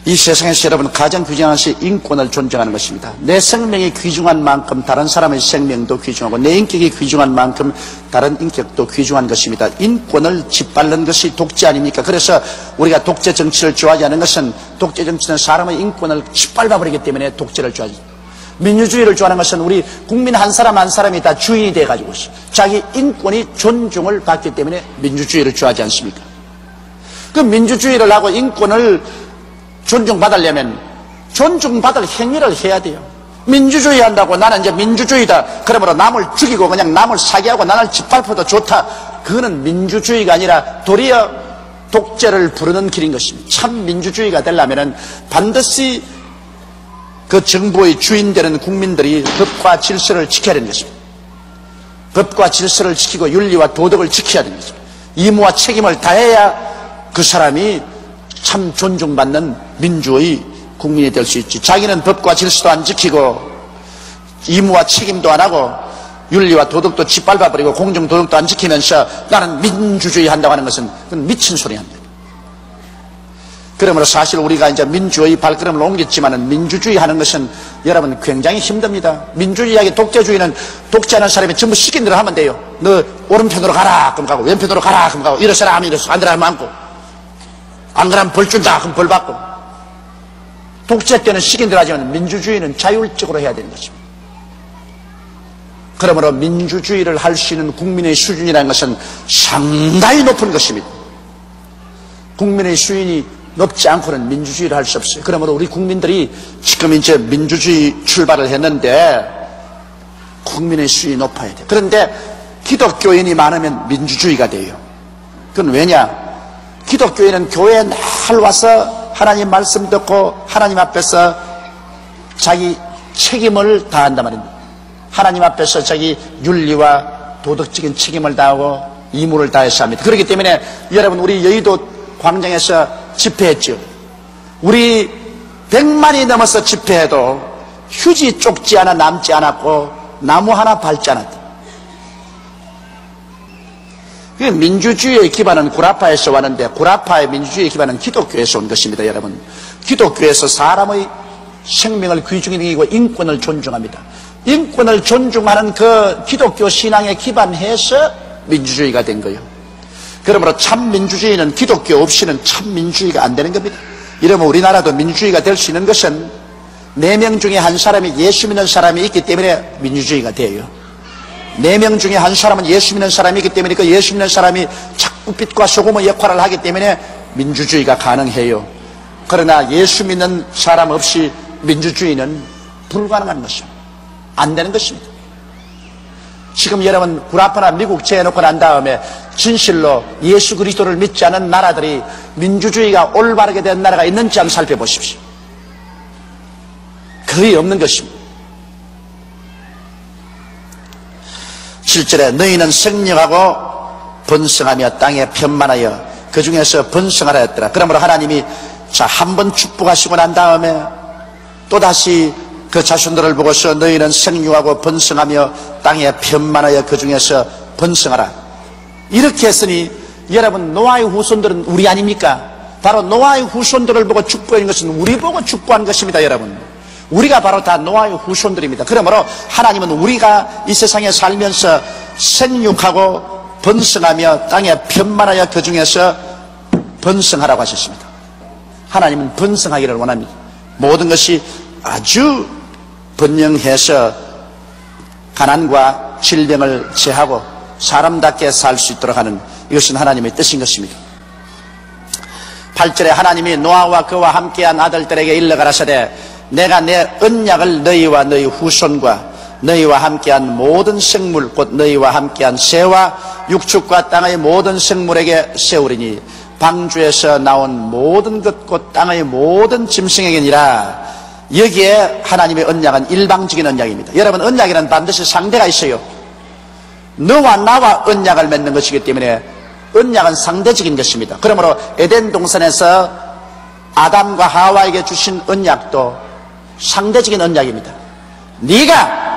이 세상에서 여러분 가장 귀중한 것이 인권을 존중하는 것입니다. 내 생명이 귀중한 만큼 다른 사람의 생명도 귀중하고 내 인격이 귀중한 만큼 다른 인격도 귀중한 것입니다. 인권을 짓밟는 것이 독재 아닙니까? 그래서 우리가 독재 정치를 좋아하지 않는 것은, 독재 정치는 사람의 인권을 짓밟아버리기 때문에 독재를 좋아하지. 민주주의를 좋아하는 것은 우리 국민 한 사람 한 사람이 다 주인이 돼가지고 자기 인권이 존중을 받기 때문에 민주주의를 좋아하지 않습니까? 그 민주주의를 하고 인권을 존중받으려면 존중받을 행위를 해야 돼요. 민주주의 한다고 나는 이제 민주주의다, 그러므로 남을 죽이고 그냥 남을 사기하고 나를 짓밟아도 좋다, 그거는 민주주의가 아니라 도리어 독재를 부르는 길인 것입니다. 참 민주주의가 되려면 반드시 그 정부의 주인 되는 국민들이 법과 질서를 지켜야 되는 것입니다. 법과 질서를 지키고 윤리와 도덕을 지켜야 되는 것입니다. 의무와 책임을 다해야 그 사람이 참 존중받는 민주의 국민이 될 수 있지. 자기는 법과 질서도 안 지키고 의무와 책임도 안 하고 윤리와 도덕도 짓밟아버리고 공정도덕도 안 지키면서 나는 민주주의 한다고 하는 것은 그건 미친 소리 합니다. 그러므로 사실 우리가 이제 민주의 발걸음을 옮겼지만은 민주주의 하는 것은 여러분 굉장히 힘듭니다. 민주주의하게 독재주의는 독재하는 사람이 전부 시킨 대로 하면 돼요. 너 오른편으로 가라 그럼 가고 왼편으로 가라 그럼 가고 이러서라 하면 이러서 안 그러면 안고 안 그러면 벌 준다 그럼 벌 받고. 독재 때는 시킨 대로 하지만 민주주의는 자율적으로 해야 되는 것입니다. 그러므로 민주주의를 할 수 있는 국민의 수준이라는 것은 상당히 높은 것입니다. 국민의 수준이 높지 않고는 민주주의를 할 수 없어요. 그러므로 우리 국민들이 지금 이제 민주주의 출발을 했는데 국민의 수준이 높아야 돼요. 그런데 기독교인이 많으면 민주주의가 돼요. 그건 왜냐? 기독교인은 교회에 날 와서 하나님 말씀 듣고 하나님 앞에서 자기 책임을 다한단 말입니다. 하나님 앞에서 자기 윤리와 도덕적인 책임을 다하고義務를 다해서 합니다. 그렇기 때문에 여러분 우리 여의도 광장에서 집회했죠. 우리 100만이 넘어서 집회해도 휴지 쪽지 하나 남지 않았고 나무 하나 밟지 않았다. 민주주의의 기반은 구라파에서 왔는데 구라파의 민주주의의 기반은 기독교에서 온 것입니다. 여러분 기독교에서 사람의 생명을 귀중히 여기고 인권을 존중합니다. 인권을 존중하는 그 기독교 신앙에 기반해서 민주주의가 된 거예요. 그러므로 참 민주주의는 기독교 없이는 참 민주주의가 안 되는 겁니다. 이러면 우리나라도 민주주의가 될 수 있는 것은 4명 중에 한 사람이 예수 믿는 사람이 있기 때문에 민주주의가 돼요. 4명 중에 한 사람은 예수 믿는 사람이 있기 때문에 그 예수 믿는 사람이 자꾸 빛과 소금의 역할을 하기 때문에 민주주의가 가능해요. 그러나 예수 믿는 사람 없이 민주주의는 불가능한 것입니다. 안 되는 것입니다. 지금 여러분 구라파나 미국 재해놓고 난 다음에 진실로 예수 그리스도를 믿지 않은 나라들이 민주주의가 올바르게 된 나라가 있는지 한번 살펴보십시오. 거의 없는 것입니다. 7절에 너희는 생육하고 번성하며 땅에 편만하여 그 중에서 번성하라 했더라. 그러므로 하나님이 한 번 축복하시고 난 다음에 또다시 그 자손들을 보고서 너희는 생육하고 번성하며 땅에 편만하여 그 중에서 번성하라. 이렇게 했으니 여러분 노아의 후손들은 우리 아닙니까? 바로 노아의 후손들을 보고 축복한 것은 우리 보고 축복한 것입니다. 여러분 우리가 바로 다 노아의 후손들입니다. 그러므로 하나님은 우리가 이 세상에 살면서 생육하고 번성하며 땅에 편만하여 그 중에서 번성하라고 하셨습니다. 하나님은 번성하기를 원합니다. 모든 것이 아주 번영해서 가난과 질병을 제하고 사람답게 살 수 있도록 하는 이것은 하나님의 뜻인 것입니다. 8절에 하나님이 노아와 그와 함께한 아들들에게 일러 가라사대 내가 내 언약을 너희와 너희 후손과 너희와 함께한 모든 생물 곧 너희와 함께한 새와 육축과 땅의 모든 생물에게 세우리니 방주에서 나온 모든 것 곧 땅의 모든 짐승에게니라. 여기에 하나님의 언약은 일방적인 언약입니다. 여러분 언약에는 반드시 상대가 있어요. 너와 나와 언약을 맺는 것이기 때문에 언약은 상대적인 것입니다. 그러므로 에덴 동산에서 아담과 하와에게 주신 언약도 상대적인 언약입니다. 네가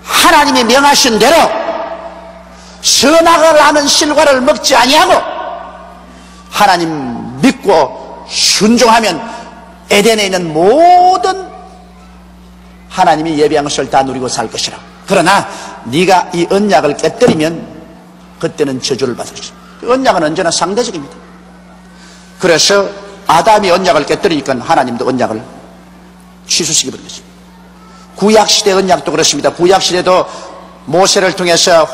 하나님이 명하신 대로 선악을 하는 실과를 먹지 아니하고 하나님 믿고 순종하면 에덴에 있는 모든 하나님이 예비한 것을 다 누리고 살 것이라. 그러나 네가 이 언약을 깨뜨리면 그때는 저주를 받을 것이다. 언약은 언제나 상대적입니다. 그래서 아담이 언약을 깨뜨리니까 하나님도 언약을 취소시켜버린 것입니다. 구약시대 언약도 그렇습니다. 구약시대도 모세를 통해서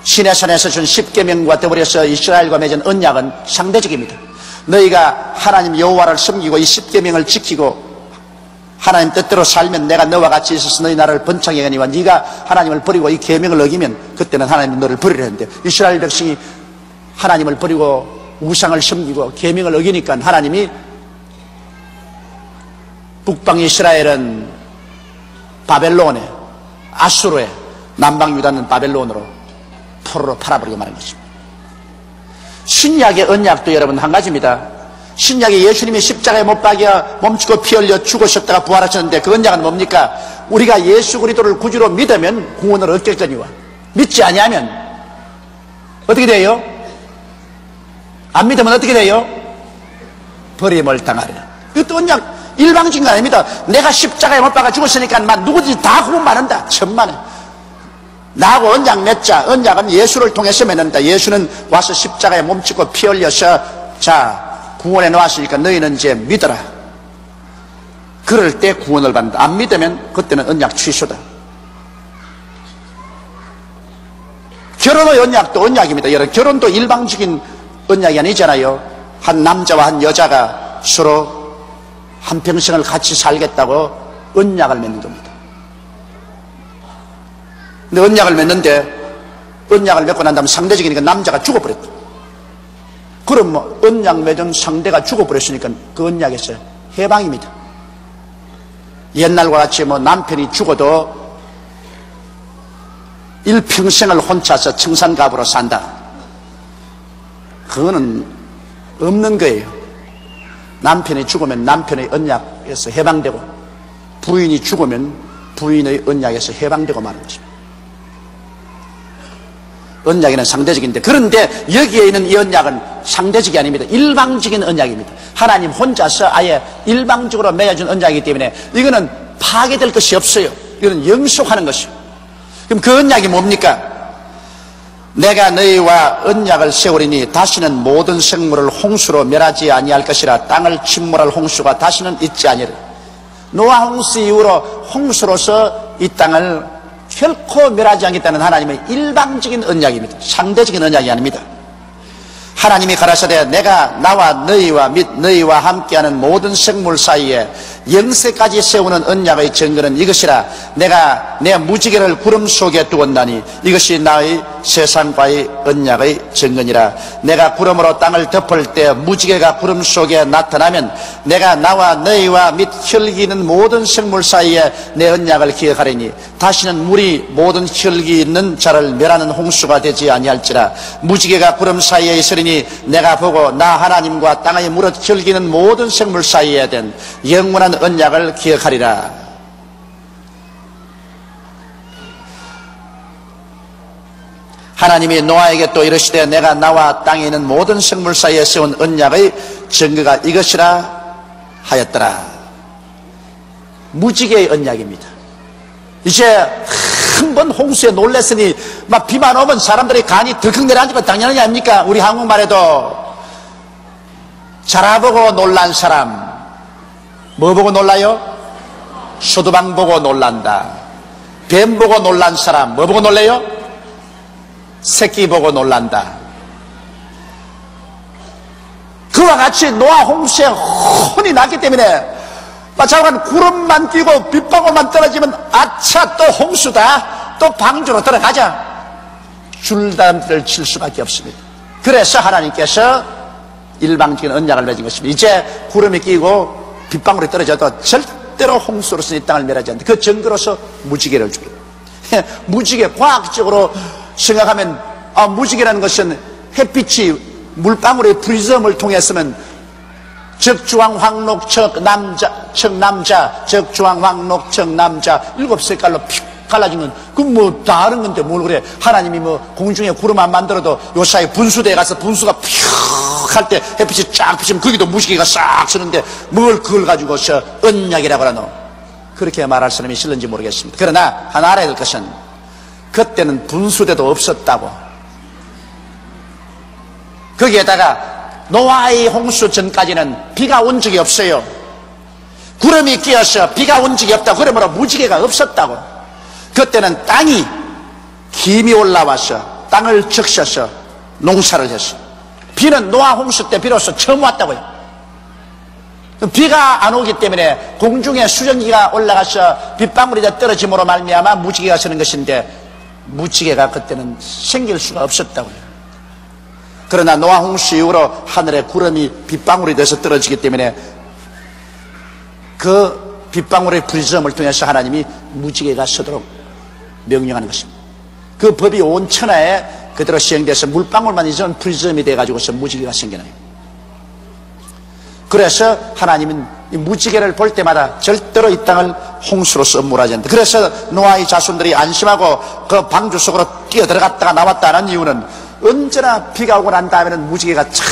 시내산에서 준 10계명과 더불어서 이스라엘과 맺은 언약은 상대적입니다. 너희가 하나님 여호와를 섬기고 이 10계명을 지키고 하나님 뜻대로 살면 내가 너와 같이 있어서 너희 나라를 번창하게 하니와 네가 하나님을 버리고 이 계명을 어기면 그때는 하나님이 너를 버리려 했는데 이스라엘 백성이 하나님을 버리고 우상을 섬기고 계명을 어기니까 하나님이 북방 이스라엘은 바벨론에 아수르에 남방 유다는 바벨론으로 포로로 팔아버리고 마는 것입니다. 신약의 언약도 여러분 한 가지입니다. 신약에 예수님이 십자가에 못 박여 몸치고 피 흘려 죽으셨다가 부활하셨는데 그 언약은 뭡니까? 우리가 예수 그리스도를 구주로 믿으면 구원을 얻겠거니와 믿지 아니하면 어떻게 돼요? 안 믿으면 어떻게 돼요? 버림을 당하리라. 이것도 언약 일방적인 거 아닙니다. 내가 십자가에 못 박아 죽었으니까 막 누구든지 다 구원 받는다. 천만에. 나하고 언약 맺자. 언약은 예수를 통해서 맺는다. 예수는 와서 십자가에 몸짓고 피 흘려서 자 구원해 놓았으니까 너희는 이제 믿어라. 그럴 때 구원을 받는다. 안 믿으면 그때는 언약 취소다. 결혼의 언약도 언약입니다. 여러분, 결혼도 일방적인 언약이 아니잖아요. 한 남자와 한 여자가 서로 한평생을 같이 살겠다고 언약을 맺는 겁니다. 근데 언약을 맺는데 언약을 맺고 난 다음에 상대적이니까 남자가 죽어버렸다. 그럼 뭐 언약 맺은 상대가 죽어버렸으니까 그 언약에서 해방입니다. 옛날과 같이 뭐 남편이 죽어도 일평생을 혼자서 청산갑으로 산다. 그거는 없는 거예요. 남편이 죽으면 남편의 언약에서 해방되고 부인이 죽으면 부인의 언약에서 해방되고 마는 것입니다. 언약에는 상대적인데, 그런데 여기에 있는 이 언약은 상대적이 아닙니다. 일방적인 언약입니다. 하나님 혼자서 아예 일방적으로 맺어준 언약이기 때문에 이거는 파괴될 것이 없어요. 이거는 영속하는 것이요. 그럼 그 언약이 뭡니까? 내가 너희와 언약을 세우리니 다시는 모든 생물을 홍수로 멸하지 아니할 것이라. 땅을 침몰할 홍수가 다시는 있지 아니하리라. 노아 홍수 이후로 홍수로서 이 땅을 결코 멸하지 않겠다는 하나님의 일방적인 언약입니다. 상대적인 언약이 아닙니다. 하나님이 가라사대 내가 나와 너희와 및 너희와 함께하는 모든 생물 사이에 영세까지 세우는 언약의 증거는 이것이라. 내가 내 무지개를 구름 속에 두었나니 이것이 나의 세상과의 언약의 증거니라. 내가 구름으로 땅을 덮을 때 무지개가 구름 속에 나타나면 내가 나와 너희와 및 혈기 있는 모든 생물 사이에 내 언약을 기억하리니 다시는 물이 모든 혈기 있는 자를 멸하는 홍수가 되지 아니할지라. 무지개가 구름 사이에 있으리니 내가 보고 나 하나님과 땅의 무릇 혈기 있는 모든 생물 사이에 된 영원한 언약을 기억하리라. 하나님이 노아에게 또 이르시되 내가 나와 땅에 있는 모든 생물 사이에 세운 언약의 증거가 이것이라 하였더라. 무지개의 언약입니다. 이제 한 번 홍수에 놀랬으니 막 비만 오면 사람들이 간이 덜컥 내려앉는 거 당연한 게 아닙니까? 우리 한국말에도 자라보고 놀란 사람 뭐 보고 놀라요? 소두방 보고 놀란다. 뱀 보고 놀란 사람 뭐 보고 놀래요? 새끼 보고 놀란다. 그와 같이 노아 홍수에 혼이 났기 때문에 마찬가지로 구름만 끼고 빗방울만 떨어지면 아차 또 홍수다, 또 방주로 들어가자, 줄담배를 칠 수밖에 없습니다. 그래서 하나님께서 일방적인 언약을 맺은 것입니다. 이제 구름이 끼고 빗방울이 떨어져도 절대로 홍수로서 이 땅을 멸하지 않는다. 그 증거로서 무지개를 줍니다. 무지개, 과학적으로 생각하면 무지개라는 것은 햇빛이 물방울의 프리즘을 통해서는 적주황 황록 척남자 적주황 황록 척남자 7색깔로 픽 갈라진 건 그건 뭐 다른 건데 뭘 그래. 하나님이 뭐 공중에 구름 안 만들어도 요 사이 분수대에 가서 분수가 픽 할 때 햇빛이 쫙 비치면 거기도 무지개가 싹 쓰는데 뭘 그걸 가지고서 언약이라고 하노. 그렇게 말할 사람이 있을는지 모르겠습니다. 그러나 하나 알아야 될 것은 그때는 분수대도 없었다고. 거기에다가 노아의 홍수 전까지는 비가 온 적이 없어요. 구름이 끼어서 비가 온 적이 없다고. 그러므로 무지개가 없었다고. 그때는 땅이 김이 올라와서 땅을 적셔서 농사를 했어요. 비는 노아 홍수 때 비로소 처음 왔다고요. 비가 안 오기 때문에 공중에 수증기가 올라가서 빗방울이 떨어짐으로 말미암아 무지개가 서는 것인데 무지개가 그때는 생길 수가 없었다고요. 그러나 노아 홍수 이후로 하늘에 구름이 빗방울이 돼서 떨어지기 때문에 그 빗방울의 프리즘을 통해서 하나님이 무지개가 서도록 명령하는 것입니다. 그 법이 온 천하에 그대로 시행돼서 물방울만 있으면 프리즘이 돼가지고서 무지개가 생겨나요. 그래서 하나님은 이 무지개를 볼 때마다 절대로 이 땅을 홍수로서 몰아지 않는다. 그래서 노아의 자손들이 안심하고 그 방주 속으로 뛰어들어갔다가 나왔다는 이유는 언제나 비가 오고 난 다음에는 무지개가 착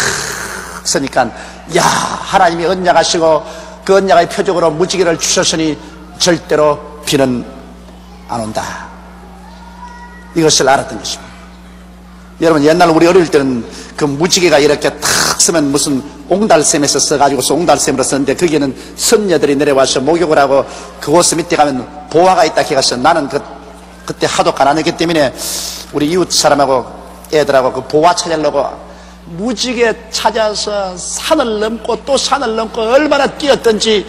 서니까 야, 하나님이 언약하시고 그 언약의 표적으로 무지개를 주셨으니 절대로 비는 안 온다. 이것을 알았던 것입니다. 여러분, 옛날 우리 어릴 때는 그 무지개가 이렇게 탁 쓰면 무슨 옹달샘에서 써가지고서 옹달샘으로 썼는데, 거기에는 선녀들이 내려와서 목욕을 하고 그 옷 밑에 가면 보화가 있다 해가서, 나는 그때 하도 가난했기 때문에 우리 이웃 사람하고 애들하고 그 보화 찾으려고 무지개 찾아서 산을 넘고 또 산을 넘고 얼마나 뛰었던지.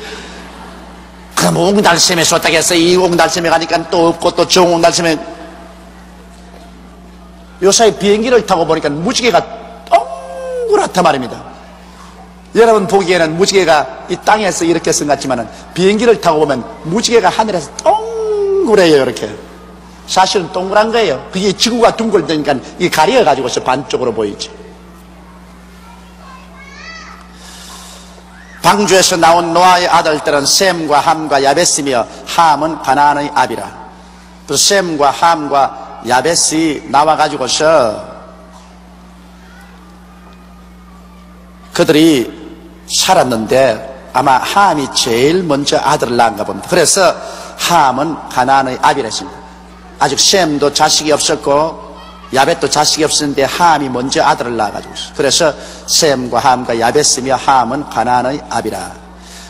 그럼 옹달샘에 쏟다고 해서 이 옹달샘에 가니까 또 없고 또 저 옹달샘에, 요사이 비행기를 타고 보니까 무지개가 동그랗단 말입니다. 여러분 보기에는 무지개가 이 땅에서 이렇게 쓴 것 같지만은 비행기를 타고 보면 무지개가 하늘에서 동그래요. 이렇게. 사실은 동그란 거예요. 그게 지구가 둥글다니까 이게 가려가지고서 반쪽으로 보이지. 방주에서 나온 노아의 아들들은 셈과 함과 야베스며, 함은 가나안의 아비라. 그 셈과 함과 야베스이 나와가지고서 그들이 살았는데 아마 함이 제일 먼저 아들을 낳은가 봅니다. 그래서 함은 가나안의 아비라십니다. 아직 셈도 자식이 없었고 야벳도 자식이 없었는데 함이 먼저 아들을 낳아가지고 있어요. 그래서 셈과 함과 야베스며 함은 가나안의 아비라.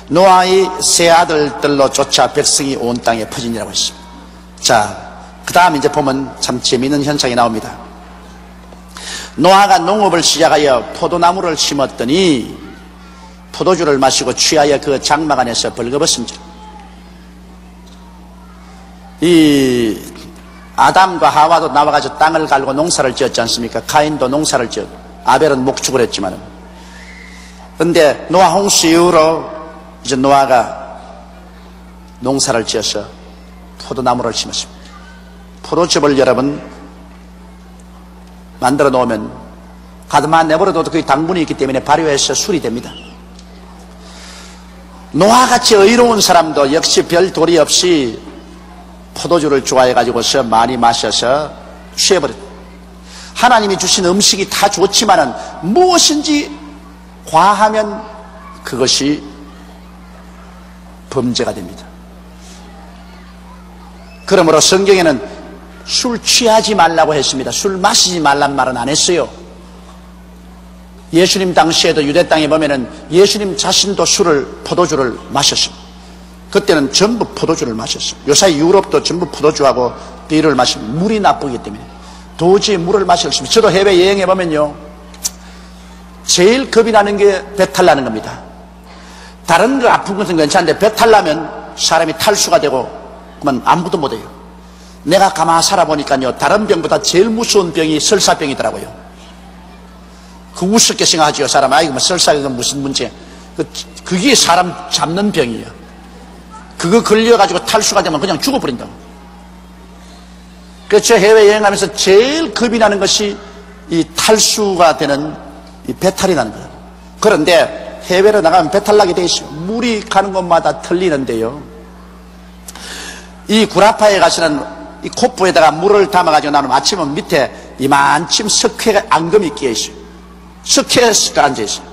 노아의 세 아들들로 쫓아 백성이 온 땅에 퍼지니라고 했습니다. 자, 그 다음 이제 보면 참 재미있는 현상이 나옵니다. 노아가 농업을 시작하여 포도나무를 심었더니 포도주를 마시고 취하여 그 장막 안에서 벌거벗은지라. 이 아담과 하와도 나와가지고 땅을 갈고 농사를 지었지 않습니까? 가인도 농사를 지었고 아벨은 목축을 했지만은. 그런데 노아 홍수 이후로 이제 노아가 농사를 지어서 포도나무를 심었습니다. 포도즙을 여러분 만들어 놓으면 가득만 내버려둬도 그 당분이 있기 때문에 발효해서 술이 됩니다. 노아같이 의로운 사람도 역시 별 도리 없이 포도주를 좋아해가지고서 많이 마셔서 취해버렸다. 하나님이 주신 음식이 다 좋지만은 무엇인지 과하면 그것이 범죄가 됩니다. 그러므로 성경에는 술 취하지 말라고 했습니다. 술 마시지 말란 말은 안 했어요. 예수님 당시에도 유대 땅에 보면은 예수님 자신도 포도주를 마셨습니다. 그때는 전부 포도주를 마셨어요. 요새 유럽도 전부 포도주하고 비를 마시면 물이 나쁘기 때문에 도저히 물을 마실 수 없습니다. 저도 해외 여행해 보면요, 제일 겁이 나는 게 배탈 나는 겁니다. 다른 거 아픈 것은 괜찮은데 배탈 나면 사람이 탈수가 되고 그러면 아무것도 못해요. 내가 가만히 살아보니까요, 다른 병보다 제일 무서운 병이 설사병이더라고요. 그 우습게 생각하죠. 사람, 아이고 뭐 설사가 무슨 문제. 그게 사람 잡는 병이에요. 그거 걸려가지고 탈수가 되면 그냥 죽어버린다고. 그래서 해외여행하면서 제일 겁이 나는 것이 이 탈수가 되는 이 배탈이 나는 거예요. 그런데 해외로 나가면 배탈 나게 돼 있어요. 물이 가는 곳마다 틀리는데요, 이 구라파에 가시는 이 콧부에다가 물을 담아가지고 나면 아침은 밑에 이만침 석회 앙금이 끼어 있어요. 석회가 앉아 있어요.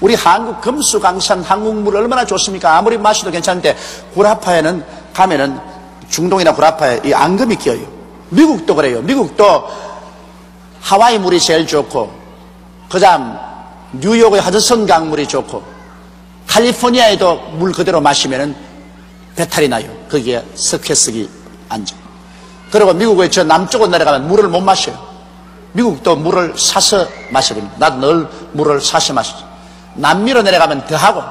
우리 한국 금수강산 한국물 얼마나 좋습니까? 아무리 마셔도 괜찮은데 구라파에는 가면은, 중동이나 구라파에 이 앙금이 끼어요. 미국도 그래요. 미국도 하와이 물이 제일 좋고, 그 다음 뉴욕의 하드슨 강물이 좋고, 캘리포니아에도 물 그대로 마시면은 배탈이 나요. 거기에 석회석이 앉아. 그리고 미국의 저 남쪽으로 내려가면 물을 못 마셔요. 미국도 물을 사서 마셔야 됩니다. 나도 늘 물을 사서 마시죠. 남미로 내려가면 더하고.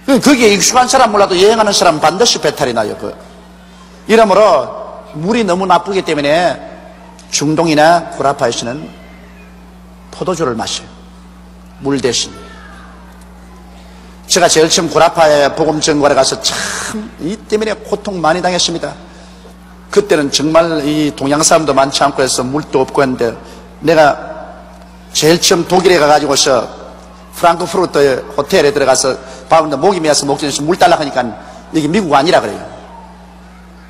거기에 익숙한 사람 몰라도 여행하는 사람 반드시 배탈이 나요. 이러므로 물이 너무 나쁘기 때문에 중동이나 구라파에서는 포도주를 마셔요. 물 대신. 제가 제일 처음 구라파에 복음 전과에 가서 참 이 때문에 고통 많이 당했습니다. 그때는 정말 이 동양 사람도 많지 않고 해서 물도 없고 했는데, 내가 제일 처음 독일에 가가지고서 프랑크푸르트의 호텔에 들어가서 밥인데 목이 메어서 목전에서 물 달라고 하니까 이게 미국 아니라 그래요.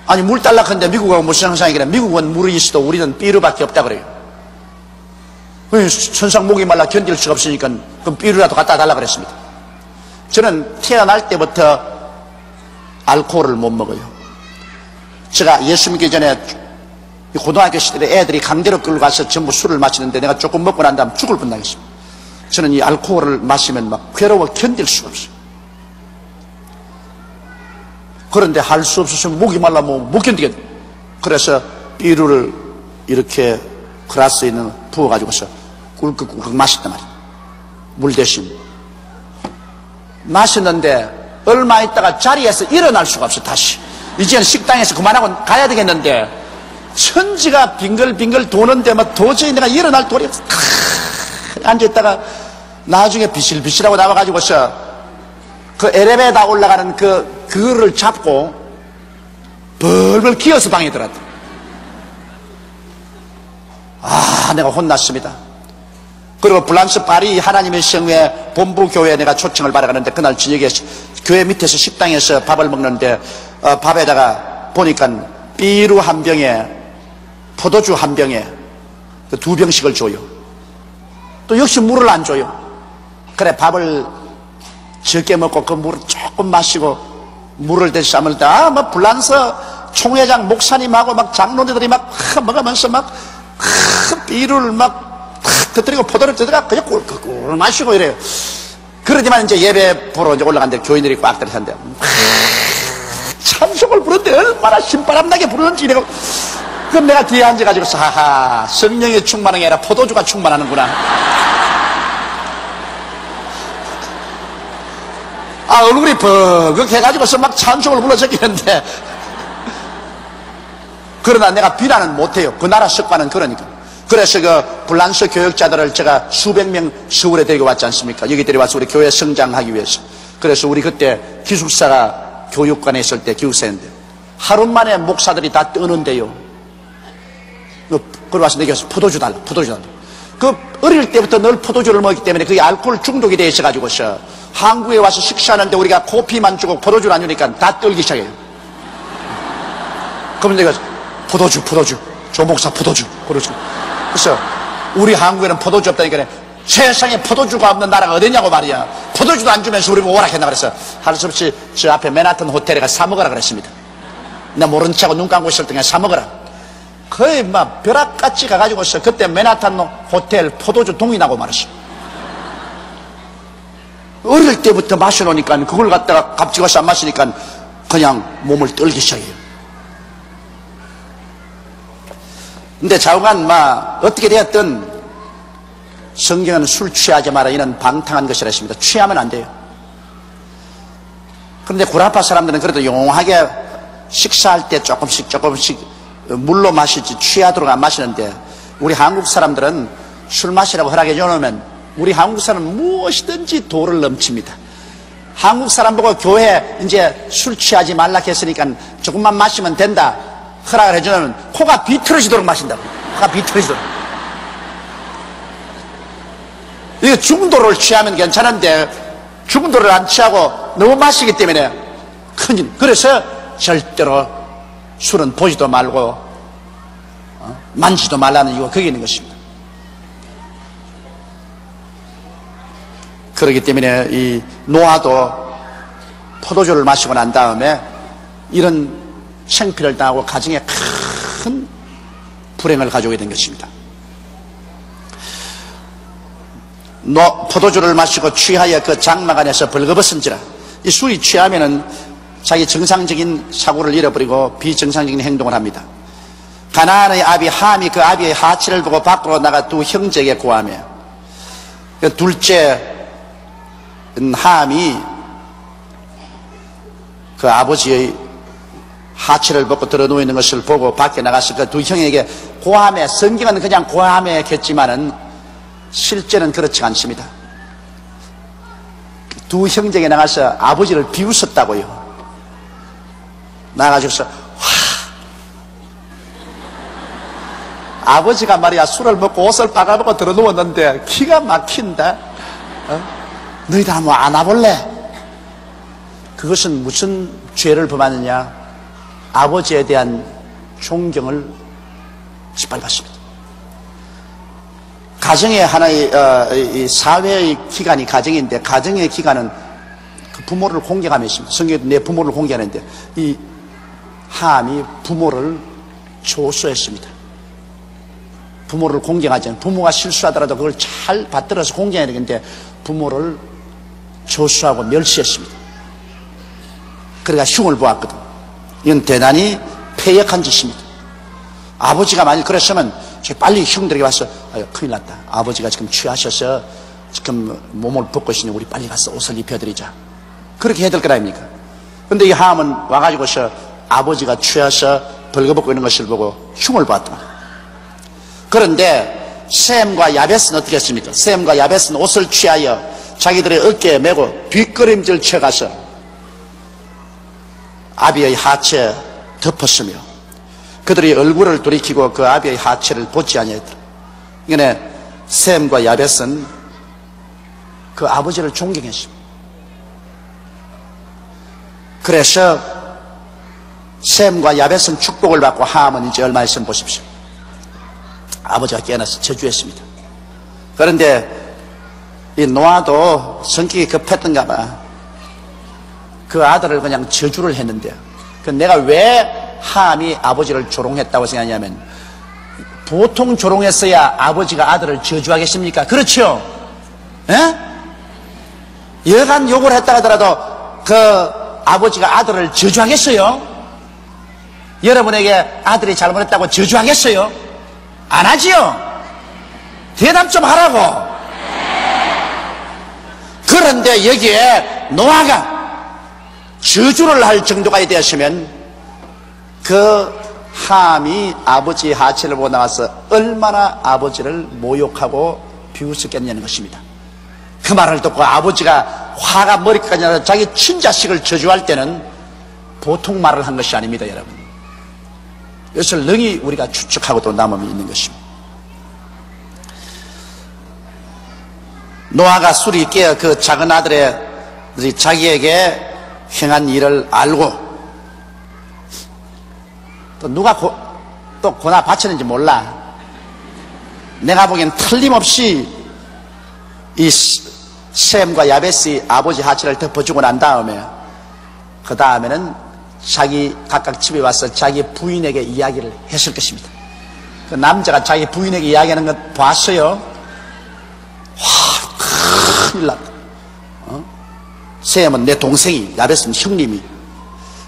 아니 물 달라고 하는데 미국하고 무슨 상상이길래, 미국은 물이 있어도 우리는 삐르밖에 없다 그래요. 천상 목이 말라 견딜 수가 없으니까 그럼 삐르라도 갖다 달라고 그랬습니다. 저는 태어날 때부터 알코올을 못 먹어요. 제가 예수 믿기 전에 고등학교 시절에 애들이 강제로 끌고 가서 전부 술을 마시는데 내가 조금 먹고 난 다음 죽을 뻔당했습니다. 저는 이 알코올을 마시면 막 괴로워 견딜 수가 없어요. 그런데 할 수 없어서 목이 말라면 못 견디겠다. 그래서 비루를 이렇게 글라스에 있는 부어가지고서 꿀꺽꿀꺽 마셨단 말이에요. 물 대신 마셨는데 얼마 있다가 자리에서 일어날 수가 없어. 다시 이제는 식당에서 그만하고 가야 되겠는데 천지가 빙글빙글 도는데 막 도저히 내가 일어날 도리 없어. 앉아있다가 나중에 비실비실하고 나와가지고서 그 엘리베이터 올라가는 그거를 잡고 벌벌 기어서 방에 들어갔다. 내가 혼났습니다. 그리고 프랑스 파리 하나님의 성회 본부교회에 내가 초청을 받아가는데 그날 저녁에 교회 밑에서 식당에서 밥을 먹는데 밥에다가 보니까 비루 한 병에 포도주 한 병에 두 병씩을 줘요. 또 역시 물을 안 줘요. 그래 밥을 적게 먹고 그 물을 조금 마시고 물을 대신 싸물 때 막 프랑스 총회장 목사님하고 막 장로들이 막 먹으면서 막 비루를 막 터뜨리고 포도를 터뜨리고 그냥 꿀꿀 마시고 이래요. 그러지만 이제 예배 보러 이제 올라갔는데 교인들이 꽉 들어섰는데 찬송을 부르는데 얼마나 신바람나게 부르는지 이래고 그럼 내가 뒤에 앉아가지고 하하 성령이 충만한 게 아니라 포도주가 충만하는구나. 얼굴이 버벅 해가지고서 막 찬송을 불러적이는데 그러나 내가 비난은 못해요. 그 나라 습관은 그러니까. 그래서 그 프랑스 교역자들을 제가 수백 명 서울에 데리고 왔지 않습니까? 여기 데려와서 우리 교회 성장하기 위해서. 그래서 우리 그때 기숙사가 교육관에 있을 때 기숙사인데 하루 만에 목사들이 다 뜨는데요. 그걸 와서 내게 포도주 달라. 그 어릴 때부터 늘 포도주를 먹기 때문에 그게 알코올 중독이 되어 있어가지고서 한국에 와서 식사하는데 우리가 커피만 주고 포도주를 안 주니까 다 떨기 시작해요. 그러면 내가 포도주 조 목사 포도주 그래서 우리 한국에는 포도주 없다니까 세상에 포도주가 없는 나라가 어디냐고 말이야. 포도주도 안 주면서 우리가 오락했나 그래서 할 수 없이 저 앞에 맨하튼 호텔에 가서 사 먹으라 그랬습니다. 나 모른 척하고 눈 감고 있을 때 그냥 사 먹으라. 거의 막 벼락같이 가가지고서 그때 맨하탄 호텔 포도주 동인하고 말았어. 어릴 때부터 마셔놓으니까 그걸 갖다가 갑자기 와서 안 마시니까 그냥 몸을 떨기 시작해요. 근데 좌우간 어떻게 되었든 성경은 술 취하지 마라 이는 방탕한 것이라 했습니다. 취하면 안 돼요. 그런데 구라파 사람들은 그래도 용하게 식사할 때 조금씩 물로 마시지 취하도록 안 마시는데 우리 한국 사람들은 술 마시라고 허락해 줘놓으면 우리 한국 사람은 무엇이든지 도를 넘칩니다. 한국 사람 보고 교회 이제 술 취하지 말라 했으니까 조금만 마시면 된다 허락을 해주면 코가 비틀어지도록 마신다고. 코가 비틀어지도록. 이게 중도를 취하면 괜찮은데 중도를 안 취하고 너무 마시기 때문에 큰일. 그래서 절대로 술은 보지도 말고 만지도 말라는 이유가 거기 있는 것입니다. 그렇기 때문에 이 노아도 포도주를 마시고 난 다음에 이런 생피를 당하고 가정에 큰 불행을 가져오게 된 것입니다. 포도주를 마시고 취하여 그 장막 안에서 벌거벗은지라. 이 술이 취하면은 자기 정상적인 사고를 잃어버리고 비정상적인 행동을 합니다. 가나안의 아비 함이 그 아비의 하치를 보고 밖으로 나가 두 형제에게 고하며 그 둘째 함이 그 아버지의 하치를 벗고 들어 누워 있는 것을 보고 밖에 나가서 그 두 형에게 고함에, 성경은 그냥 고함에 했지만은 실제는 그렇지 않습니다. 두 형제에게 나가서 아버지를 비웃었다고요. 나가셔서 아버지가 말이야 술을 먹고 옷을 빨아먹고 들어 누웠는데 기가 막힌다. 너희들 한번 안아볼래? 그것은 무슨 죄를 범하느냐? 아버지에 대한 존경을 짓밟았습니다. 가정의 하나의 사회의 기관이 가정인데 가정의 기관은 부모를 공경하며 있습니다. 성경에도 내 부모를 공경하는데 이 함이 부모를 조소했습니다. 부모를 공경하지 않아요. 부모가 실수하더라도 그걸 잘 받들어서 공경해야 되는데 부모를 조수하고 멸시했습니다. 그러니까 흉을 보았거든. 이건 대단히 패역한 짓입니다. 아버지가 만일 그랬으면 빨리 형들에게 와서 큰일 났다. 아버지가 지금 취하셔서 지금 몸을 벗고 있으니 우리 빨리 가서 옷을 입혀드리자. 그렇게 해야 될 거 아닙니까? 근데 이 함은 와가지고서 아버지가 취해서 벌거벗고 있는 것을 보고 흉을 보았다. 그런데 셈과 야벳은 어떻게 했습니까? 셈과 야벳은 옷을 취하여 자기들의 어깨에 메고 뒷걸음질 쳐가서 아비의 하체에 덮었으며 그들이 얼굴을 돌이키고 그 아비의 하체를 보지 아니했다. 이게 셈과 야벳은 그 아버지를 존경했습니다. 그래서 셈과 야벳은 축복을 받고 함은 이제 얼마 있으면 보십시오. 아버지가 깨어나서 저주했습니다. 그런데 이 노아도 성격이 급했던가 봐. 그 아들을 그냥 저주를 했는데 내가 왜 함이 아버지를 조롱했다고 생각하냐면 보통 조롱했어야 아버지가 아들을 저주하겠습니까? 그렇죠? 예? 여간 욕을 했다 하더라도 그 아버지가 아들을 저주하겠어요? 여러분에게 아들이 잘못했다고 저주하겠어요? 안 하지요? 대답 좀 하라고. 그런데 여기에 노아가 저주를 할 정도가 되었으면 그 함이 아버지의 하체를 보고 나와서 얼마나 아버지를 모욕하고 비웃었겠냐는 것입니다. 그 말을 듣고 아버지가 화가 머리까지 나서 자기 친자식을 저주할 때는 보통 말을 한 것이 아닙니다, 여러분. 이것을 능히 우리가 추측하고 또 남음이 있는 것입니다. 노아가 술이 깨어 그 작은 아들의 자기에게 행한 일을 알고 또 누가 또 고나 바쳤는지 몰라. 내가 보기엔 틀림없이 이 셈과 야벳이 아버지 하체를 덮어주고 난 다음에 그 다음에는 자기 각각 집에 와서 자기 부인에게 이야기를 했을 것입니다. 그 남자가 자기 부인에게 이야기하는 것 봤어요. 와, 큰일 났다. 셈은 내 동생이, 야벳은 형님이.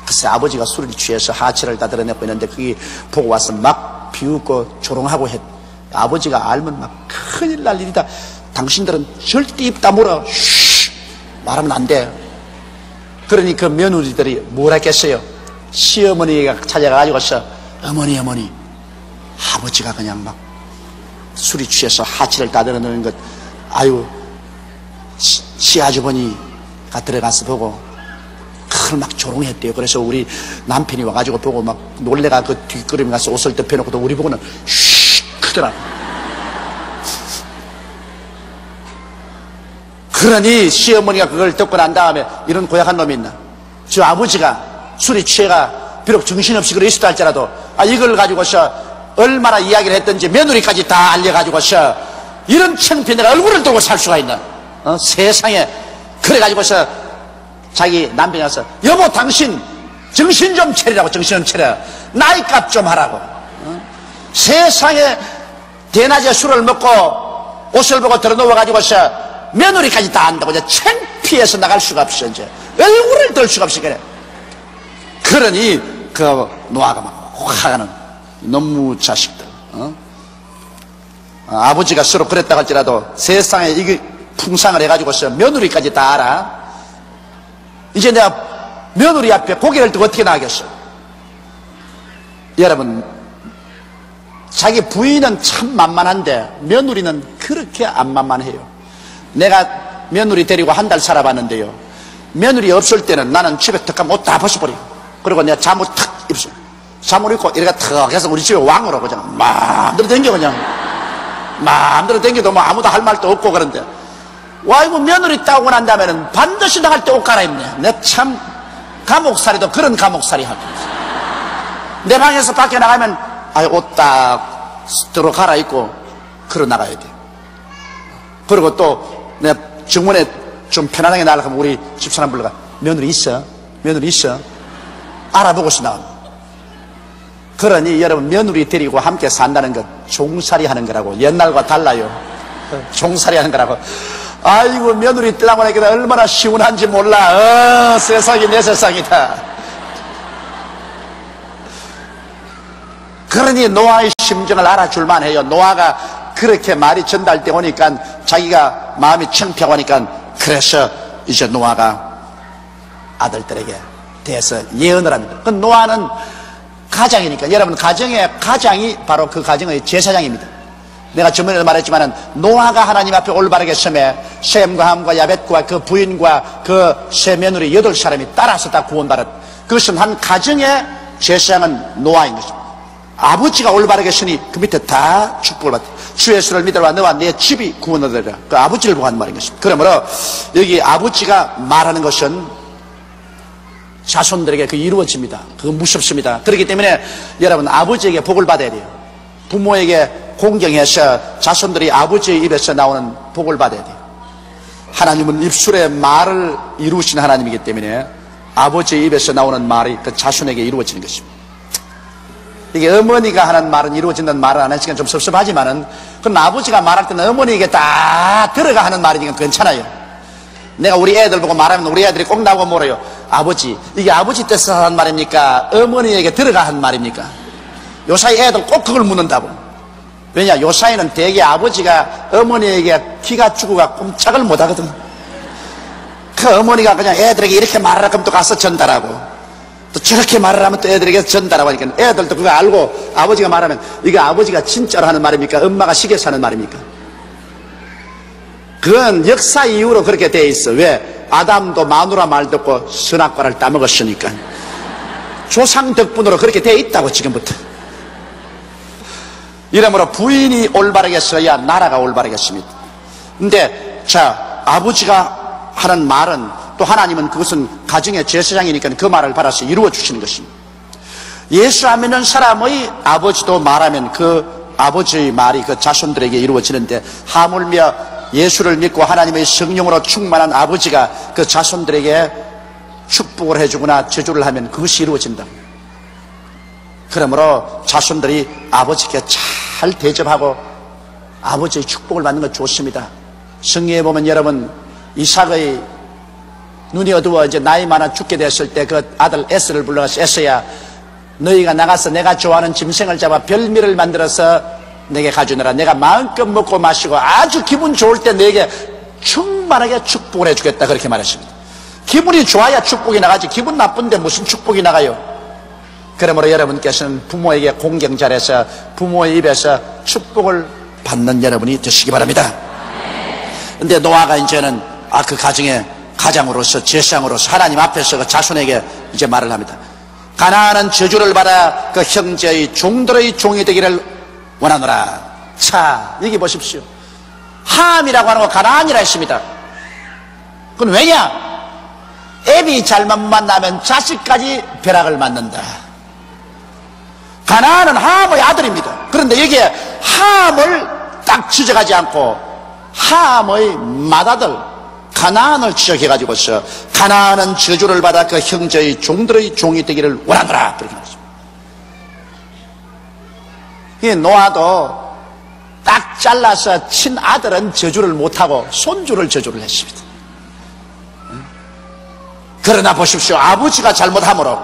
글쎄 아버지가 술을 취해서 하체를 다 드러내고 있는데 그게 보고 와서 막 비웃고 조롱하고 했. 아버지가 알면 막 큰일 날 일이다. 당신들은 절대 입 다물어. 쉬, 말하면 안 돼. 그러니 그 며느리들이 뭘 했겠어요? 시어머니가 찾아가가지고서 어머니 아버지가 그냥 막 술이 취해서 하체를 다 드러내는 것 아유 시아주머니가 들어가서 보고 그걸 막 조롱했대요. 그래서 우리 남편이 와가지고 보고 막 놀래가 그 뒷걸음에 가서 옷을 덮여놓고 또 우리 보고는 쉬 크더라고. 그러니 시어머니가 그걸 듣고 난 다음에 이런 고약한 놈이 있나? 저 아버지가 술이 취해가 비록 정신없이 그래 있었다 할지라도 이걸 가지고서 얼마나 이야기를 했던지 며느리까지 다 알려가지고서 이런 창피해 내가 얼굴을 들고 살 수가 있나? 세상에. 그래가지고서 자기 남편이 와서 여보 당신 정신 좀 차리라고. 정신 좀 차려. 나이값 좀 하라고. 세상에 대낮에 술을 먹고 옷을 보고 들어놓아가지고서 며느리까지 다 안다고 이제 창피해서 나갈 수가 없어. 이제 얼굴을 들 수가 없어. 그래. 그러니 그 노아가 막 화가 나는 너무 자식들. 아버지가 서로 그랬다 할지라도 세상에 이게 풍상을 해가지고서 며느리까지 다 알아. 이제 내가 며느리 앞에 고개를 들고 어떻게 나가겠어? 여러분 자기 부인은 참 만만한데 며느리는 그렇게 안 만만해요. 내가 며느리 데리고 한 달 살아봤는데요. 며느리 없을 때는 나는 집에 턱 가면 옷 다 벗어버려. 그리고 내가 잠옷 탁 입어. 잠옷 입고 이렇게 턱 해서 우리 집에 왕으로 그냥 마음대로 댕겨. 그냥 마음대로 댕겨도 뭐 아무도 할 말도 없고. 그런데 와 이거 며느리 따오고 난 다음에는 반드시 나갈 때 옷 갈아입네. 내 참 감옥살이도 그런 감옥살이 하고 내 방에서 밖에 나가면 옷 딱 들어 갈아입고 걸어 나가야 돼. 그리고 또 내가 정원에 좀 편안하게 나가려면 우리 집사람 불러가 며느리 있어? 며느리 있어? 알아보고서 나옵니다. 그러니 여러분, 며느리 데리고 함께 산다는 것 종살이 하는 거라고. 옛날과 달라요. 종살이 하는 거라고. 아이고, 며느리 떼라고 하니까 얼마나 시원한지 몰라. 세상이 내 세상이다. 그러니 노아의 심정을 알아줄만 해요. 노아가 그렇게 말이 전달돼 오니까 자기가 마음이 창피하고 하니까, 그래서 이제 노아가 아들들에게 대해서 예언을 합니다. 그 노아는 가장이니까, 여러분, 가장이 바로 그 가정의 제사장입니다. 내가 전번에도 말했지만은, 노아가 하나님 앞에 올바르게 서매 셈과 함과 야벳과 그 부인과 그 세 며느리 8사람이 따라서 다 구원받았. 그것은 한 가정의 제사장은 노아인 것입니다. 아버지가 올바르게 서니 그 밑에 다 축복을 받다. 주 예수를 믿으라 너와 내 집이 구원을 얻으리라. 그 아버지를 보고 한 말인 것입니다. 그러므로 여기 아버지가 말하는 것은 자손들에게 그 이루어집니다. 그거 무섭습니다. 그렇기 때문에 여러분, 아버지에게 복을 받아야 돼요. 부모에게 공경해서 자손들이 아버지의 입에서 나오는 복을 받아야 돼요. 하나님은 입술의 말을 이루신 하나님이기 때문에 아버지의 입에서 나오는 말이 그 자손에게 이루어지는 것입니다. 이게 어머니가 하는 말은 이루어진다는 말을 안 하시니까 좀 섭섭하지만은, 그건 아버지가 말할 때는 어머니에게 다 들어가 하는 말이니까 괜찮아요. 내가 우리 애들 보고 말하면 우리 애들이 꼭 나오고 물어요. 아버지, 이게 아버지 뜻에서 하는 말입니까? 어머니에게 들어가 한 말입니까? 요사이 애들 꼭 그걸 묻는다고. 왜냐, 요사이는 대개 아버지가 어머니에게 기가 죽어가 꼼짝을 못 하거든. 그 어머니가 그냥 애들에게 이렇게 말하라 그러면 또 가서 전달하고, 또 저렇게 말을 하면 또 애들에게 전달하고 하니까 애들도 그거 알고, 아버지가 말하면 이거 아버지가 진짜로 하는 말입니까? 엄마가 시켜서 하는 말입니까? 그건 역사 이후로 그렇게 돼 있어. 왜? 아담도 마누라 말 듣고 선악과를 따먹었으니까. 조상 덕분으로 그렇게 돼 있다고, 지금부터. 이러므로 부인이 올바르게 써야 나라가 올바르게 씁니다. 근데 자, 아버지가 하는 말은, 또 하나님은 그것은 가정의 제사장이니까 그 말을 받아서 이루어 주시는 것입니다. 예수 안 믿는 사람의 아버지도 말하면 그 아버지의 말이 그 자손들에게 이루어지는데, 하물며 예수를 믿고 하나님의 성령으로 충만한 아버지가 그 자손들에게 축복을 해주거나 저주를 하면 그것이 이루어진다. 그러므로 자손들이 아버지께 잘 대접하고 아버지의 축복을 받는 것 좋습니다. 성경에 보면 여러분, 이삭의 눈이 어두워 이제 나이 많아 죽게 됐을 때 그 아들 에스를 불러서, 에스야, 너희가 나가서 내가 좋아하는 짐승을 잡아 별미를 만들어서 내게 가져오너라. 내가 마음껏 먹고 마시고 아주 기분 좋을 때 내게 충만하게 축복을 해주겠다. 그렇게 말했습니다. 기분이 좋아야 축복이 나가지, 기분 나쁜데 무슨 축복이 나가요? 그러므로 여러분께서는 부모에게 공경 잘해서 부모의 입에서 축복을 받는 여러분이 되시기 바랍니다. 근데 노아가 이제는 그 가정의 가장으로서, 제사장으로서 하나님 앞에서 그 자손에게 이제 말을 합니다. 가나안은 저주를 받아 그 형제의 종들의 종이 되기를 원하노라. 자, 여기 보십시오. 함이라고 하는 거 가나안이라 했습니다. 그건 왜냐? 애비 잘못 만나면 자식까지 벼락을 맞는다. 가나안은 함의 아들입니다. 그런데 여기에 함을 딱 지적하지 않고 함의 맏아들 가나안을 지적해가지고서 가나안은 저주를 받아 그 형제의 종들의 종이 되기를 원하노라. 그렇게 말했습니다. 이 노아도 딱 잘라서 친아들은 저주를 못하고 손주를 저주를 했습니다. 그러나 보십시오. 아버지가 잘못함으로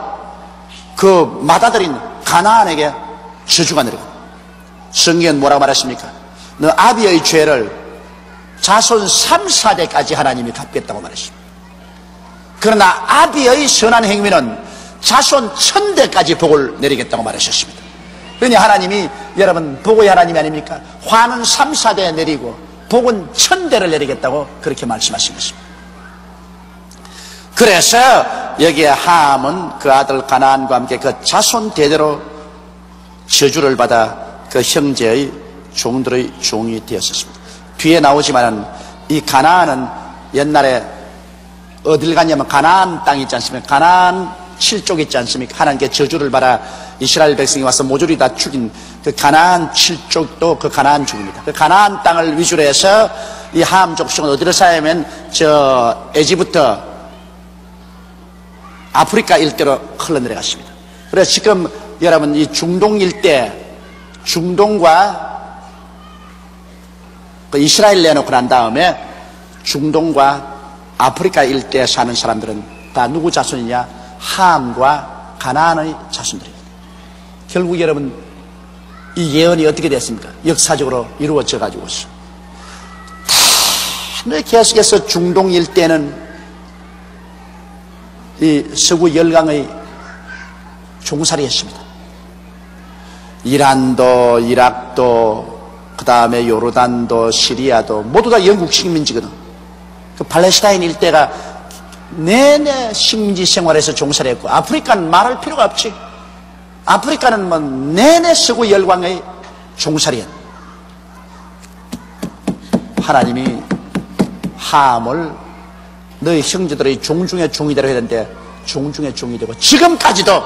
그 맏아들인 가나안에게 저주가 내려갑니다. 성경은 뭐라고 말했습니까? 너 아비의 죄를 자손 3, 4대까지 하나님이 갚겠다고 말했습니다. 그러나 아비의 선한 행위는 자손 1000대까지 복을 내리겠다고 말하셨습니다. 그러니 하나님이 여러분 복의 하나님이 아닙니까? 화는 3, 4대 내리고 복은 1000대를 내리겠다고 그렇게 말씀하신 것입니다. 그래서 여기에 함은 그 아들 가나안과 함께 그 자손 대대로 저주를 받아 그 형제의 종들의 종이 되었습니다. 뒤에 나오지만은 이 가나안은 옛날에 어딜 갔냐면 가나안 땅이 있지 않습니까? 가나안 7족 있지 않습니까? 하나님께 저주를 받아 이스라엘 백성이 와서 모조리 다 죽인 그 가나안 7족도 그 가나안 족입니다. 그 가나안 땅을 위주로 해서 이 함 족속은 어디로 사냐면 저 에지부터 아프리카 일대로 흘러내려갔습니다. 그래서 지금 여러분 이 중동 일대, 중동과 이스라엘 내놓고 난 다음에 중동과 아프리카 일대에 사는 사람들은 다 누구 자손이냐? 함과 가나안의 자손들입니다. 결국 여러분 이 예언이 어떻게 됐습니까? 역사적으로 이루어져 가지고 있어. 계속해서 중동 일대는 이 서구 열강의 종살이했습니다. 이란도, 이락도, 그 다음에 요르단도, 시리아도 모두 다 영국 식민지거든. 그 팔레스타인 일대가 내내 식민지 생활에서 종살이했고, 아프리카는 말할 필요가 없지. 아프리카는 뭐 내내 서구 열강의 종살이했. 하나님이 함을 너희 형제들의 종중의 종이 되려 했는데 종중의 종이 되고, 지금까지도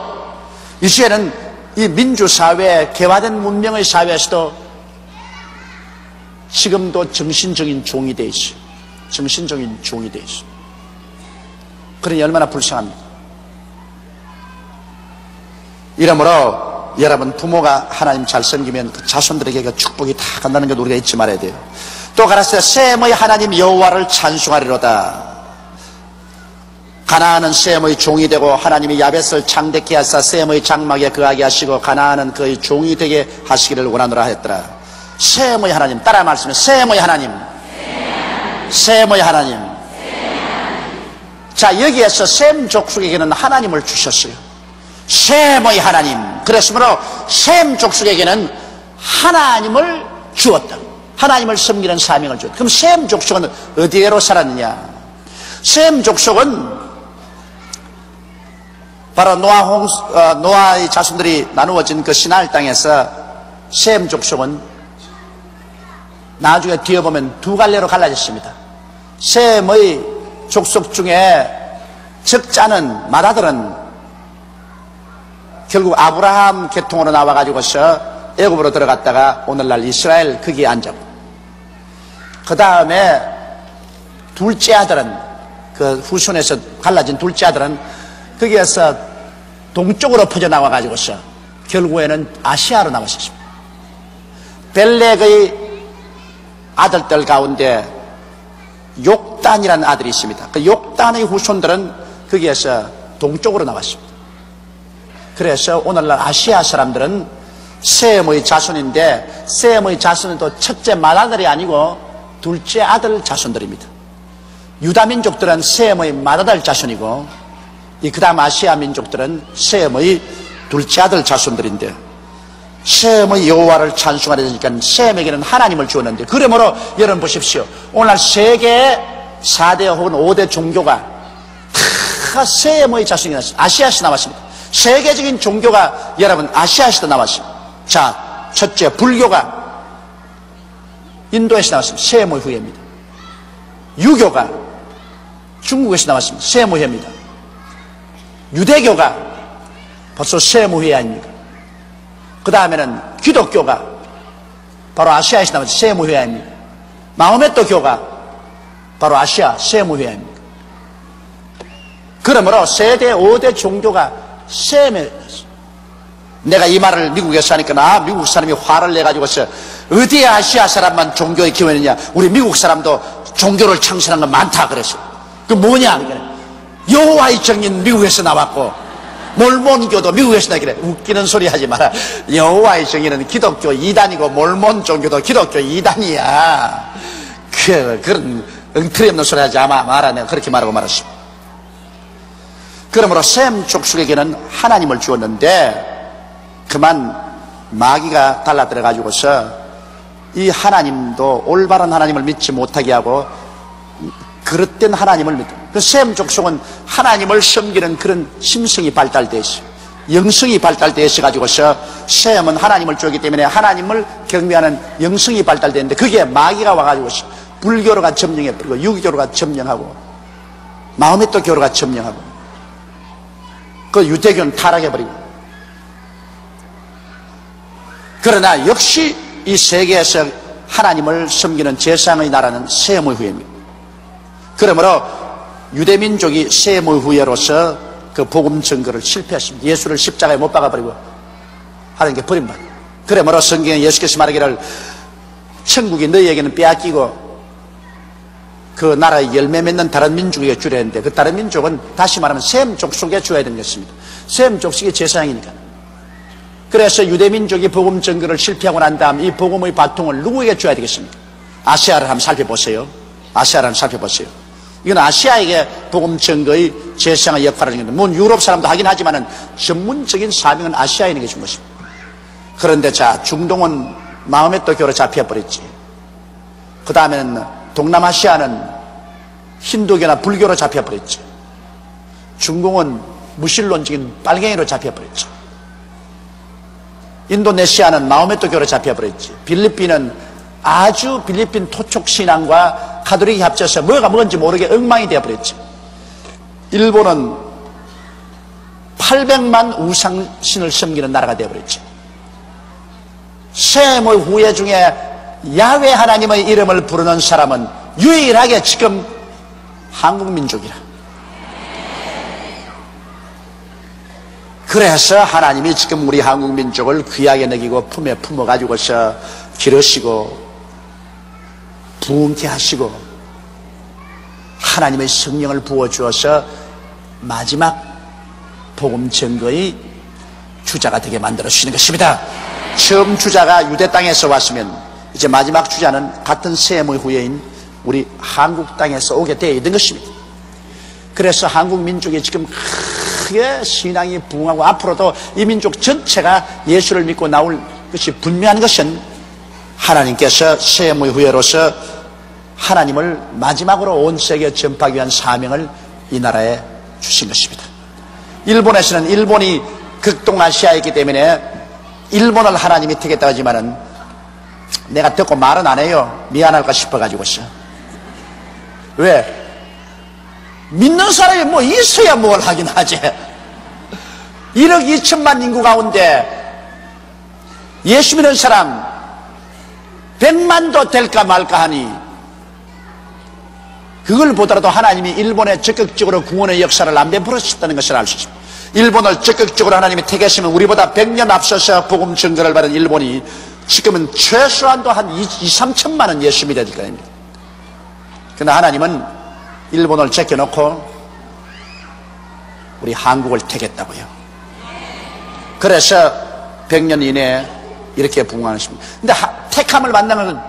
이스라엘은 이 민주사회, 개화된 문명의 사회에서도 지금도 정신적인 종이 되어 있어요. 정신적인 종이 되어 있어요. 그러니 얼마나 불쌍합니까? 이러므로 여러분 부모가 하나님 잘 섬기면 그 자손들에게 그 축복이 다 간다는 걸 우리가 잊지 말아야 돼요. 또 가라사대 셈의 하나님 여호와를 찬송하리로다. 가나안은 셈의 종이 되고 하나님이 야벳을 창대케 하사 셈의 장막에 거하게 하시고 가나안은 그의 종이 되게 하시기를 원하노라 했더라. 셈의 하나님, 따라 말씀해. 셈의 하나님, 셈의 하나님. 자, 여기에서 셈 족속에게는 하나님을 주셨어요. 셈의 하나님. 그랬으므로 셈 족속에게는 하나님을 주었다. 하나님을 섬기는 사명을 주었다. 그럼 셈 족속은 어디로 살았느냐? 셈 족속은 바로 노아의 자손들이 나누어진 그 시나일 땅에서 셈 족속은 나중에 뒤에 보면 두 갈래로 갈라졌습니다. 셈의 족속 중에 적지 않은 마다들은 결국 아브라함 계통으로 나와가지고서 애굽으로 들어갔다가 오늘날 이스라엘 거기에 앉았고, 그 다음에 둘째 아들은, 그 후손에서 갈라진 둘째 아들은 거기에서 동쪽으로 퍼져나와가지고서 결국에는 아시아로 나왔습니다. 벨렉의 아들들 가운데 욕단이라는 아들이 있습니다. 그 욕단의 후손들은 거기에서 동쪽으로 나왔습니다. 그래서 오늘날 아시아 사람들은 셈의 자손인데, 셈의 자손은 또 첫째 맏아들이 아니고 둘째 아들 자손들입니다. 유다 민족들은 셈의 맏아들 자손이고, 그 다음 아시아 민족들은 셈의 둘째 아들 자손들인데, 셈의 여호와를 찬송하려니까 셈에게는 하나님을 주었는데, 그러므로 여러분 보십시오. 오늘날 세계 4대 혹은 5대 종교가 다 셈의 자손이 나왔습니다. 아시아에서 나왔습니다. 세계적인 종교가 여러분 아시아에서 나왔습니다. 자, 첫째 불교가 인도에서 나왔습니다. 셈의 후예입니다. 유교가 중국에서 나왔습니다. 셈의 후예입니다. 유대교가 벌써 셈의 후예 아닙니까? 그 다음에는 기독교가 바로 아시아에서 나왔습니다. 셈의 후예 아닙니까? 마호메토 교가 바로 아시아 셈의 후예 아닙니까? 그러므로 세대 5대 종교가 셈의, 내가 이 말을 미국에서 하니까 미국 사람이 화를 내가지고서 어디에 아시아 사람만 종교에 기원했냐, 우리 미국 사람도 종교를 창시한 건 많다 그랬어. 그 뭐냐, 여호와의 정인 미국에서 나왔고 몰몬교도 미국에서 나기래. 웃기는 소리 하지 마라. 여호와의 정인은 기독교 2단이고 몰몬 종교도 기독교 2단이야 그런 엉터리 없는 소리 하지 마라. 내가 그렇게 말하고 말았습니다. 그러므로 셈 족속에게는 하나님을 주었는데, 그만 마귀가 달라들어 가지고서 이 하나님도 올바른 하나님을 믿지 못하게 하고 그릇된 하나님을 믿고, 그 셈 족속은 하나님을 섬기는 그런 심성이 발달되어 있어요. 영성이 발달되어 있어 가지고서 셈은 하나님을 주었기 때문에 하나님을 경배하는 영성이 발달되는데, 그게 마귀가 와가지고서 불교로가 점령해버리고 유교로가 점령하고 마호메토 교로가 점령하고 그 유대교는 타락해버리고. 그러나 역시 이 세계에서 하나님을 섬기는 제상의 나라는 셈의 후예입니다. 그러므로 유대민족이 셈의 후예로서 그 복음 증거를 실패하십니다. 예수를 십자가에 못 박아버리고 하나님께 버림받아. 그러므로 성경에 예수께서 말하기를 천국이 너희에게는 빼앗기고 그 나라의 열매 맺는 다른 민족에게 주려 했는데, 그 다른 민족은 다시 말하면 셈 족속에 줘야 되는 것입니다. 셈 족속이 제사장이니까. 그래서 유대민족이 복음 증거를 실패하고 난 다음 이 복음의 바통을 누구에게 줘야 되겠습니까? 아시아를 한번 살펴보세요. 아시아를 한번 살펴보세요. 이건 아시아에게 복음 증거의 제사장의 역할을 하는 건데, 물론 유럽 사람도 하긴 하지만은 전문적인 사명은 아시아인에게 준 것입니다. 그런데 자, 중동은 마음의 또 교로 잡혀버렸지. 그 다음에는 동남아시아는 힌두교나 불교로 잡혀버렸죠. 중공은 무신론적인 빨갱이로 잡혀버렸죠. 인도네시아는 마호메토교로 잡혀버렸지. 필리핀은 아주 필리핀 토촉 신앙과 가톨릭이 합쳐서 뭐가 뭔지 모르게 엉망이 되어버렸죠. 일본은 800만 우상신을 섬기는 나라가 되어버렸죠. 셈의 후예 중에 야훼 하나님의 이름을 부르는 사람은 유일하게 지금 한국민족이라. 그래서 하나님이 지금 우리 한국민족을 귀하게 여기고 품에 품어가지고서 기르시고 부흥케 하시고 하나님의 성령을 부어주어서 마지막 복음 증거의 주자가 되게 만들어주시는 것입니다. 처음 주자가 유대 땅에서 왔으면 이제 마지막 주자는 같은 셈의 후예인 우리 한국 땅에서 오게 되어 있는 것입니다. 그래서 한국 민족이 지금 크게 신앙이 부흥하고 앞으로도 이 민족 전체가 예수를 믿고 나올 것이 분명한 것은 하나님께서 셈의 후예로서 하나님을 마지막으로 온 세계에 전파하기 위한 사명을 이 나라에 주신 것입니다. 일본에서는 일본이 극동아시아에 있기 때문에 일본을 하나님이 택했다고 하지만은 내가 듣고 말은 안 해요. 미안할까 싶어가지고서. 왜? 믿는 사람이 뭐 있어야 뭘 하긴 하지. 1억 2천만 인구 가운데 예수 믿는 사람 100만도 될까 말까 하니, 그걸 보더라도 하나님이 일본에 적극적으로 구원의 역사를 안 베풀으셨다는 것을 알 수 있습니다. 일본을 적극적으로 하나님이 택했으면 우리보다 100년 앞서서 복음 증거를 받은 일본이 지금은 최소한도 한 2, 3천만은 예수 믿어야 될 겁니다. 그러나 하나님은 일본을 제껴놓고 우리 한국을 택했다고요. 그래서 100년 이내에 이렇게 부흥하십니다. 근데 택함을 만나는 건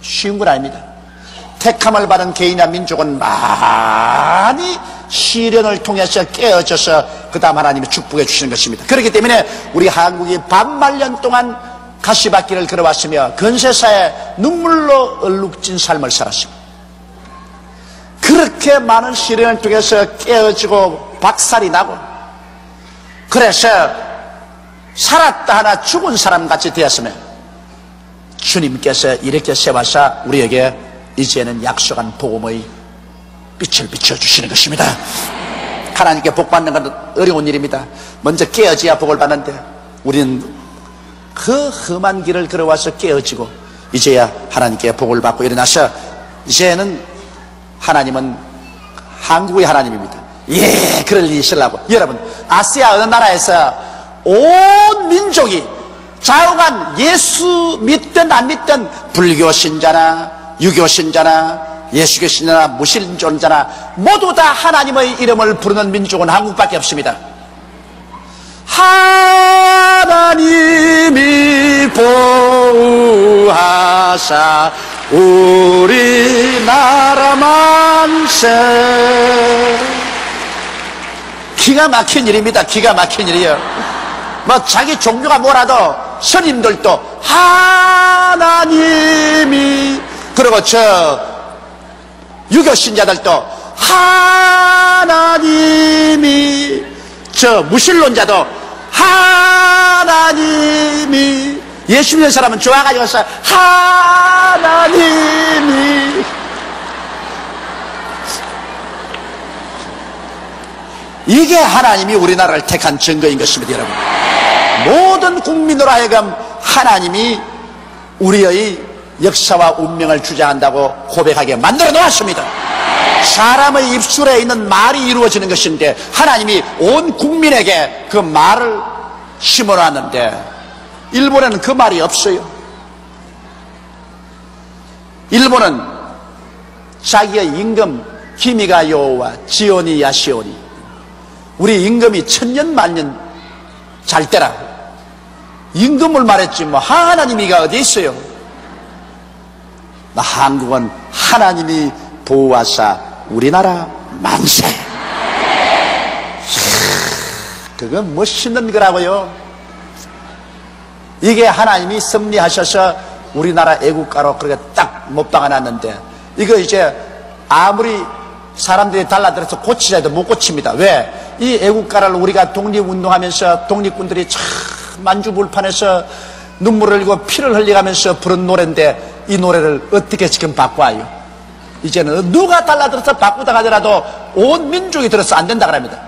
쉬운 건 아닙니다. 택함을 받은 개인이나 민족은 많이 시련을 통해서 깨어져서 그 다음 하나님이 축복해 주시는 것입니다. 그렇기 때문에 우리 한국이 반말년 동안 가시밭길을 걸어왔으며 건세사에 눈물로 얼룩진 삶을 살았습니다. 그렇게 많은 시련을 통해서 깨어지고 박살이 나고, 그래서 살았다 하나 죽은 사람같이 되었으면 주님께서 이렇게 세워서 우리에게 이제는 약속한 복음의 빛을 비춰주시는 것입니다. 하나님께 복 받는 건 어려운 일입니다. 먼저 깨어져야 복을 받는데 우리는 그 험한 길을 걸어와서 깨어지고 이제야 하나님께 복을 받고 일어나서 이제는 하나님은 한국의 하나님입니다. 예, 그럴 일이 있으려고. 여러분, 아시아 어느 나라에서 온 민족이 좌우간 예수 믿든 안 믿든 불교 신자나 유교 신자나 예수교 신자나 무신론자나 모두 다 하나님의 이름을 부르는 민족은 한국밖에 없습니다. 하나님이 보호하사 우리나라 만세. 기가 막힌 일입니다. 기가 막힌 일이에요. 뭐 자기 종교가 뭐라도 스님들도 하나님이, 그리고 저 유교 신자들도 하나님이, 저 무신론자도 하나님이, 예수 믿는 사람은 좋아가지고서 하나님이. 이게 하나님이 우리나라를 택한 증거인 것입니다, 여러분. 모든 국민으로 하여금 하나님이 우리의 역사와 운명을 주장한다고 고백하게 만들어 놓았습니다. 사람의 입술에 있는 말이 이루어지는 것인데 하나님이 온 국민에게 그 말을 심어놨는데 일본에는 그 말이 없어요. 일본은 자기의 임금 기미가 요와 지오니 야시오니, 우리 임금이 천년만년 잘 때라 임금을 말했지 뭐 하나님이가 어디 있어요. 한국은 하나님이 보호하사 우리나라 만세. 그건 멋있는 거라고요. 이게 하나님이 섭리하셔서 우리나라 애국가로 그렇게 딱 못 박아놨는데, 이거 이제 아무리 사람들이 달라들어서 고치자 해도 못 고칩니다. 왜? 이 애국가를 우리가 독립운동하면서 독립군들이 참 만주불판에서 눈물을 흘리고 피를 흘려가면서 부른 노래인데 이 노래를 어떻게 지금 바꿔요? 이제는 누가 달라들어서 바꾸다 하더라도 온 민족이 들어서 안 된다 그럽니다.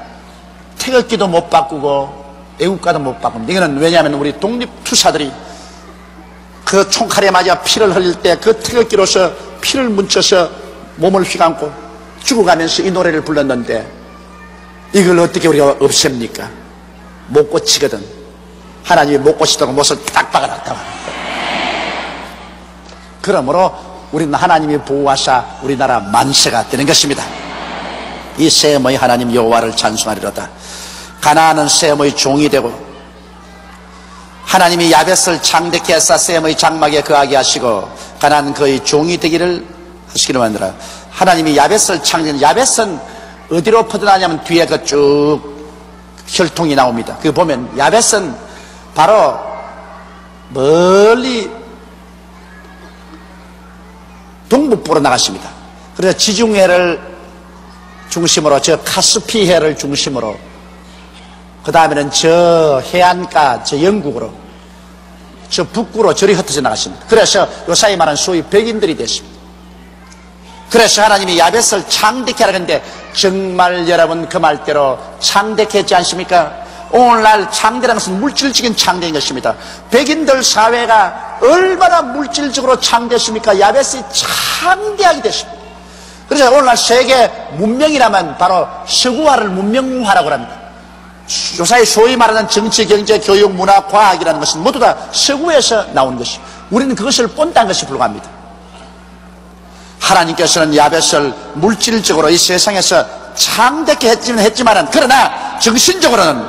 태극기도 못 바꾸고 애국가도 못 바꿉니다. 이거는 왜냐하면 우리 독립투사들이 그 총칼에 맞아 피를 흘릴 때 그 태극기로서 피를 뭉쳐서 몸을 휘감고 죽어가면서 이 노래를 불렀는데 이걸 어떻게 우리가 없앱니까? 못 고치거든. 하나님이 못 고치도록 못을 딱 박아놨다고 합니다. 그러므로 우리는 하나님이 보호하사 우리나라 만세가 되는 것입니다. 이 셈의 하나님 여호와를 찬송하리로다. 가나안은 셈의 종이 되고 하나님이 야벳을 창대케 하사 셈의 장막에 거하게 하시고 가나안은 그의 종이 되기를 하시기를 만들어. 하나님이 야벳을 창대한, 야벳은 어디로 퍼져나냐면 뒤에 그 쭉 혈통이 나옵니다. 그 보면 야벳은 바로 멀리 동북부로 나갔습니다. 그래서 지중해를 중심으로, 저 카스피해를 중심으로, 그 다음에는 저 해안가, 저 영국으로, 저 북구로 저리 흩어져 나갔습니다. 그래서 요사이 말하는 소위 백인들이 됐습니다. 그래서 하나님이 야벳을 창대케 하라는데 정말 여러분 그 말대로 창대케 했지 않습니까? 오늘날 창대라는 것은 물질적인 창대인 것입니다. 백인들 사회가 얼마나 물질적으로 창대했습니까? 야벳이 창대하게 됐습니다. 그래서 오늘날 세계 문명이라면 바로 서구화를 문명화라고 합니다. 요사이 소위 말하는 정치, 경제, 교육, 문화, 과학이라는 것은 모두 다 서구에서 나온 것이, 우리는 그것을 본딴 것이 불과합니다. 하나님께서는 야벳을 물질적으로 이 세상에서 창대케 했지만은, 그러나 정신적으로는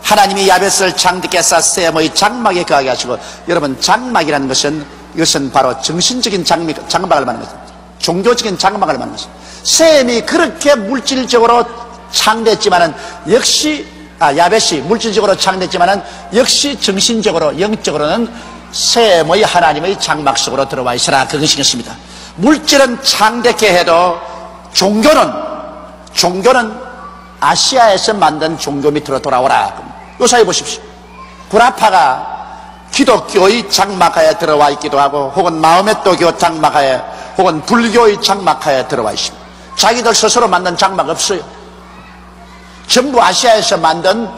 하나님이 야벳을 창대케 해서 셈의 장막에 거하게 하시고, 여러분 장막이라는 것은 이것은 바로 정신적인 장막을 말하는 것입니다. 종교적인 장막을 말하는 것입니다. 셈이 그렇게 물질적으로 창대했지만은 역시 야벳이 물질적으로 창대했지만은 역시 정신적으로 영적으로는 셈의 하나님의 장막 속으로 들어와 있으라, 그것이겠습니다. 물질은 창대케 해도 종교는 아시아에서 만든 종교 밑으로 돌아오라. 요사이 보십시오. 구라파가 기독교의 장막하에 들어와 있기도 하고, 혹은 마호메토교 장막하에, 혹은 불교의 장막하에 들어와 있습니다. 자기들 스스로 만든 장막 없어요. 전부 아시아에서 만든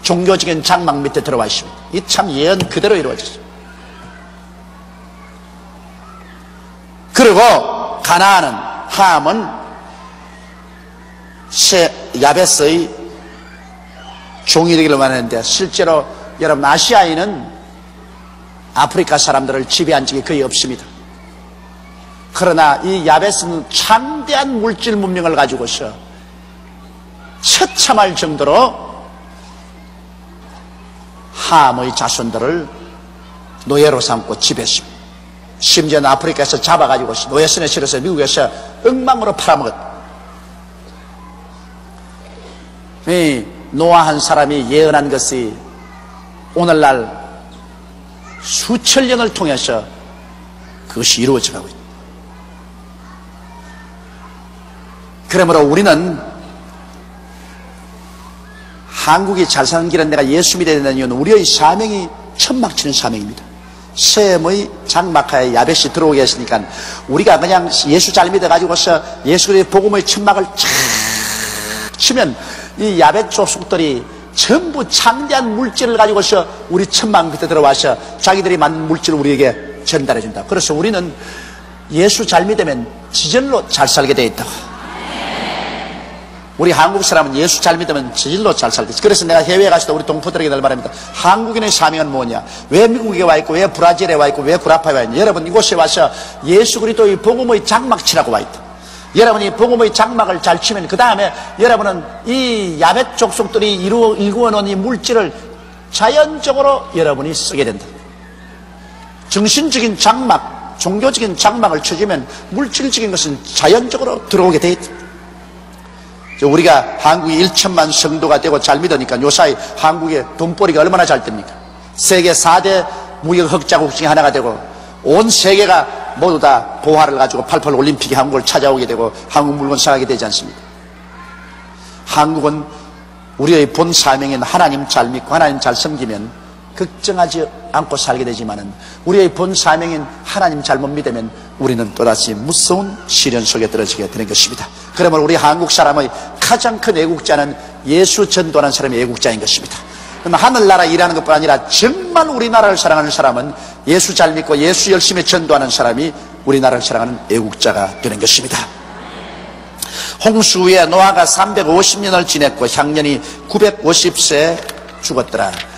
종교적인 장막 밑에 들어와 있습니다. 이 참 예언 그대로 이루어졌어요. 그리고 가나안은, 함은 야벳의 종이 되기를 원하는데, 실제로 여러분 아시아인은 아프리카 사람들을 지배한 적이 거의 없습니다. 그러나 이 야벳은 창대한 물질 문명을 가지고서 처참할 정도로 함의 자손들을 노예로 삼고 지배했습니다. 심지어는 아프리카에서 잡아가지고 노예선에 실어서 미국에서 엉망으로 팔아먹었다. 이 노아 한 사람이 예언한 것이 오늘날 수천 년을 통해서 그것이 이루어져가고 있다. 그러므로 우리는 한국이 잘 사는 길은, 내가 예수 믿어야 된다는 이유는 우리의 사명이 천막치는 사명입니다. 셈의 장막하에 야벳이 들어오게 했으니까 우리가 그냥 예수 잘 믿어가지고서 예수의 복음의 천막을 착 치면 이 야벳 족속들이 전부 창대한 물질을 가지고서 우리 천막 밑에 들어와서 자기들이 만든 물질을 우리에게 전달해 준다. 그래서 우리는 예수 잘 믿으면 지절로 잘 살게 돼 있다고. 우리 한국 사람은 예수 잘 믿으면 진로 잘 살겠지. 그래서 내가 해외에 갔을 때 우리 동포들에게 늘 말합니다. 한국인의 사명은 뭐냐? 왜 미국에 와 있고, 왜 브라질에 와 있고, 왜 구라파에 와 있냐? 여러분, 이곳에 와서 예수 그리스도의 복음의 장막 치라고 와 있다. 여러분이 복음의 장막을 잘 치면 그 다음에 여러분은 이 야벳 족속들이 일구어놓은 이 물질을 자연적으로 여러분이 쓰게 된다. 정신적인 장막, 종교적인 장막을 쳐주면 물질적인 것은 자연적으로 들어오게 돼 있다. 우리가 한국이 1천만 성도가 되고 잘 믿으니까 요사이 한국의 돈벌이가 얼마나 잘 됩니까? 세계 4대 무역 흑자국 중에 하나가 되고 온 세계가 모두 다 보화를 가지고 88 올림픽이 한국을 찾아오게 되고 한국 물건 사가게 되지 않습니까? 한국은 우리의 본 사명인 하나님 잘 믿고 하나님 잘 섬기면 걱정하지 않고 살게 되지만은 우리의 본 사명인 하나님 잘못 믿으면 우리는 또다시 무서운 시련 속에 떨어지게 되는 것입니다. 그러면 우리 한국 사람의 가장 큰 애국자는 예수 전도하는 사람이 애국자인 것입니다. 그럼 하늘나라 일하는 것뿐 아니라 정말 우리나라를 사랑하는 사람은 예수 잘 믿고 예수 열심히 전도하는 사람이 우리나라를 사랑하는 애국자가 되는 것입니다. 홍수 후에 노아가 350년을 지냈고 향년이 950세 죽었더라.